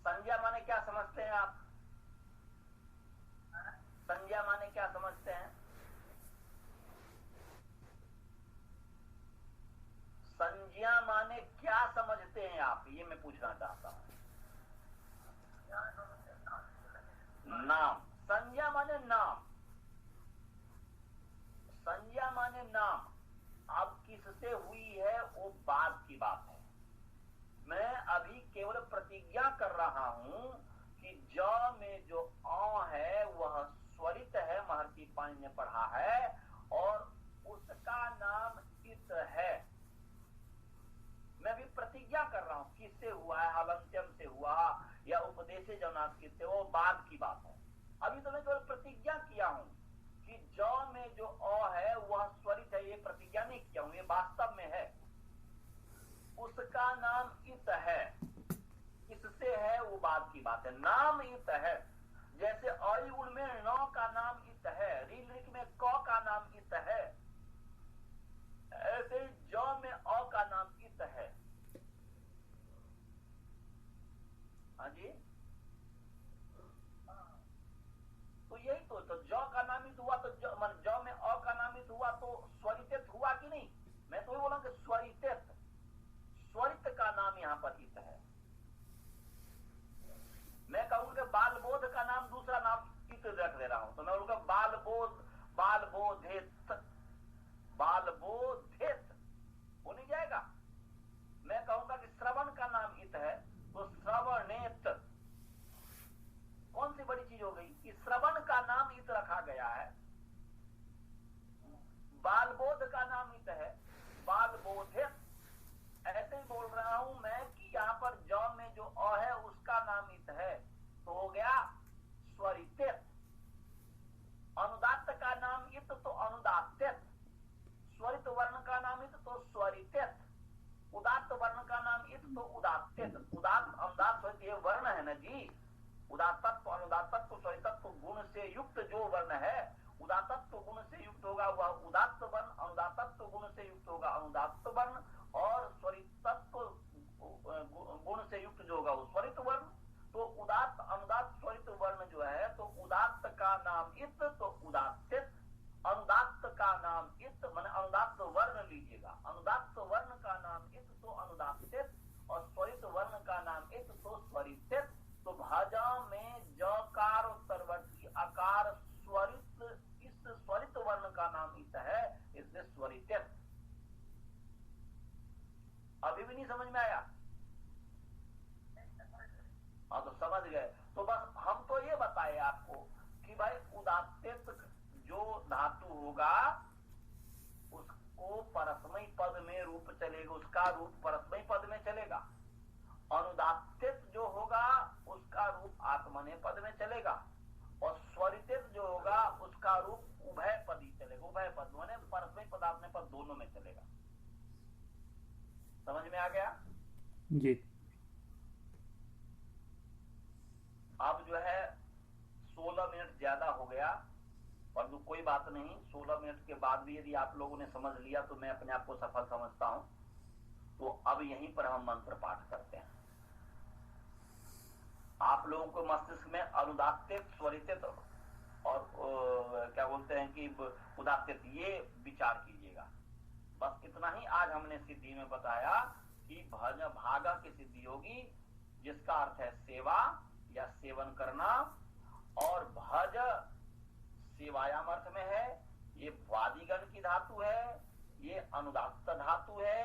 संज्ञा माने क्या समझते हैं आप? संज्ञा माने क्या समझते हैं? संज्ञा माने क्या समझते हैं आप, ये मैं पूछना चाहता हूं। नाम, संज्ञा माने नाम, संज्ञा माने नाम। अब किससे हुई है वो बात की बात है, मैं अभी केवल प्रतिज्ञा कर रहा हूं कि ज में जो अ है वह स्वरित है, महर्षि पाणिनि ने पढ़ा है, और उसका नाम इत है। मैं भी प्रतिज्ञा कर रहा हूं, किससे हुआ है, हलंत्यम से हुआ या उपदेश जनास्कृत से, वो बाद की बात है। अभी तो मैं केवल प्रतिज्ञा किया हूं कि ज में जो अ है वह स्वरित है, ये प्रतिज्ञा नहीं किया हूं, ये वास्तव में है, उसका नाम इत है। किससे है वो बात की बात है, नाम इत है। जैसे अई उल में न का नाम इत है, रील रिक में क का नाम इत है, ऐसे ही ज में अ का नाम इत है। हाँ जी, तो यही तो ज का नामित हुआ, तो ज में अ का नामित हुआ तो स्वरित हुआ कि नहीं? मैं तो बोला कि स्वरित, स्वरित का नाम यहाँ पर इत है। मैं कहूँगा बाल बोध का नाम दूसरा नाम इत रख दे रहा हूं, तो मैं बोलूंगा बाल बोध, बाल बोधित, उदात्तत्व अनुदात्तत्व स्वरितत्व गुण से युक्त जो वर्ण है, उदात्तत्व गुण से युक्त होगा वह उदात्त वर्ण, अनुदात्तत्व गुण से युक्त होगा अनुदात्त वर्ण, और स्वरितत्व गुण से युक्त जो होगा वो स्वरित वर्ण। तो उदात्त अनुदात्त स्वरित वर्ण जो है, तो उदात्त का नाम इत तो उदात्तित, अनुदात्त का नाम इत माने अनुदात्त वर्ण लीजिएगा, अनुदात्त वर्ण का नाम इत तो अनुदात्तित, और स्वरित वर्ण का नाम इत तो स्वरितित। तो भाजा में जकार उत्तरवर्ती अकार स्वरित, इस स्वरित वर्ण का नाम इत है, इसलिए स्वरितित। अभी भी नहीं समझ में आया? हाँ तो समझ गए। तो बस हम तो ये बताए आपको कि भाई उदात्तित जो धातु होगा उसको परस्मयी पद में रूप चलेगा, उसका रूप परस्मयी पद में चलेगा। अनुदात्तित जो होगा उसका रूप आत्मनेय पद में चलेगा, और स्वरितित जो होगा उसका रूप उभय पदी चलेगा। उभय पद माने परस्मयी पद आत्मनेय पद दोनों में चलेगा। समझ में आ गया जी। अब जो है 16 मिनट ज्यादा हो गया, परंतु कोई बात नहीं, 16 मिनट के बाद भी यदि आप लोगों ने समझ लिया तो मैं अपने आप को सफल समझता हूं। तो अब यहीं पर हम मंत्र पाठ करते हैं। आप लोगों को मस्तिष्क में अनुदात्तित स्वरितित और क्या बोलते हैं कि उदात्तित, ये विचार कीजिएगा। बस इतना ही आज हमने सिद्धि में बताया कि भज भागा की सिद्धि होगी, जिसका अर्थ है सेवा या सेवन करना, और भज सेवायाम अर्थ में है, ये वादिगण की धातु है, ये अनुदात्त धातु है,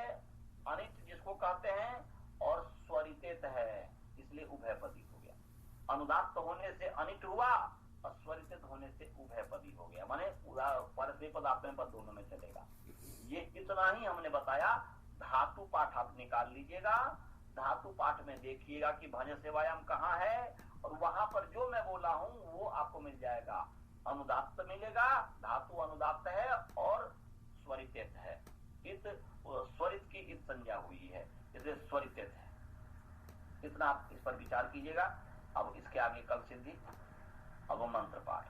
अनिट जिसको कहते हैं, और स्वरितित है, इसलिए उभयपदी हो गया। अनुदात्त होने से अनिट हुआ और स्वरितित होने से उभयपदी हो गया, माने परस्मय पद आत्मनेय पद दोनों में चलेगा। ये इतना ही हमने बताया। धातु पाठ आप निकाल लीजिएगा, धातु पाठ में देखिएगा कि भज सेवायाम कहाँ है, और वहां पर जो मैं बोला हूं वो आपको मिल जाएगा। अनुदात्त मिलेगा, धातु अनुदात्त है और स्वरितित है। इत स्वरित की इत संज्ञा हुई है, इसलिए स्वरितित है। इतना आप इस पर विचार कीजिएगा। अब इसके आगे कल सिद्धि, अब मंत्र पाठ।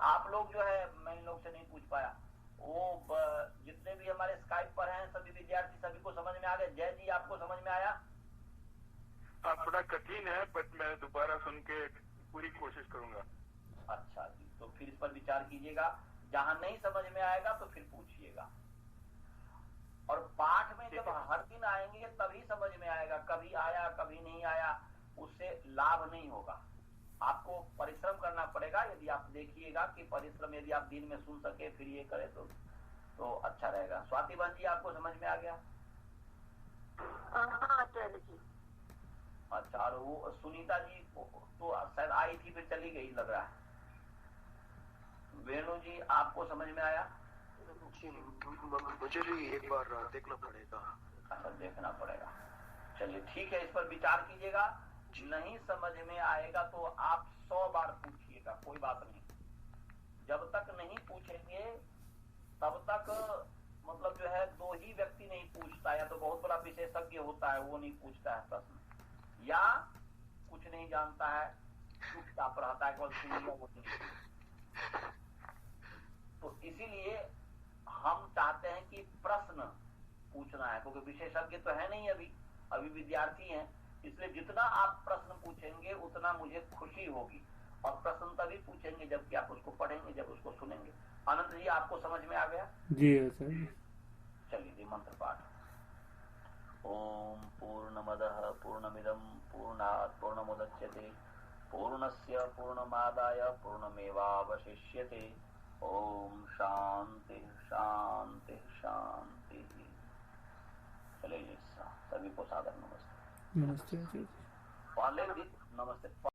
आप लोग जो है, मैं इन लोग से नहीं पूछ पाया, वो जितने भी हमारे स्काइप पर हैं सभी विद्यार्थी, सभी को समझ में आ गया? जय जी, आपको समझ में आया? थोड़ा कठिन है, बट मैं दोबारा सुन के पूरी कोशिश करूंगा। अच्छा जी, तो फिर इस पर विचार कीजिएगा। जहां नहीं समझ में आएगा तो फिर पूछिएगा। और पाठ में जब हर दिन आएंगे तभी समझ में आएगा, कभी आया कभी नहीं आया, उससे लाभ नहीं होगा। आपको परिश्रम करना पड़ेगा। यदि आप देखिएगा कि परिश्रम यदि आप दिन में सुन सके फिर ये करें तो अच्छा रहेगा। स्वाति बहन जी, आपको समझ में आ गया? अच्छा, और वो सुनीता जी तो शायद आई थी फिर चली गई लग रहा है। वेणु जी, आपको समझ में आया? मुझे भी एक बार देखना पड़ेगा। अच्छा, देखना पड़ेगा। चलिए ठीक है, इस पर विचार कीजिएगा। नहीं समझ में आएगा तो आप 100 बार पूछिएगा, कोई बात नहीं। जब तक नहीं पूछेंगे तब तक मतलब जो है, 2 ही व्यक्ति नहीं पूछता, या तो बहुत बड़ा विशेषज्ञ होता है वो नहीं पूछता है प्रश्न, या कुछ नहीं जानता है चुपचाप रहता है, वो नहीं। तो इसीलिए हम चाहते हैं कि प्रश्न पूछना है, क्योंकि विशेषज्ञ तो है नहीं, अभी विद्यार्थी हैं। इसलिए जितना आप प्रश्न पूछेंगे उतना मुझे खुशी होगी। और प्रश्न तभी पूछेंगे जबकि आप उसको पढ़ेंगे, जब उसको सुनेंगे। अनंत जी, आपको समझ में आ गया? जी सर। चलिए जी, मंत्र पाठ। ओम पूर्णमदः पूर्णमिदं पूर्णात् पूर्णमुदच्यते पूर्णस्य पूर्णमादाय पूर्णमेवावशिष्यते। ओम शांति शांति शांति। चलिए, सभी को सादर नमस्ते। नमस्ते। पहले दिन नमस्ते।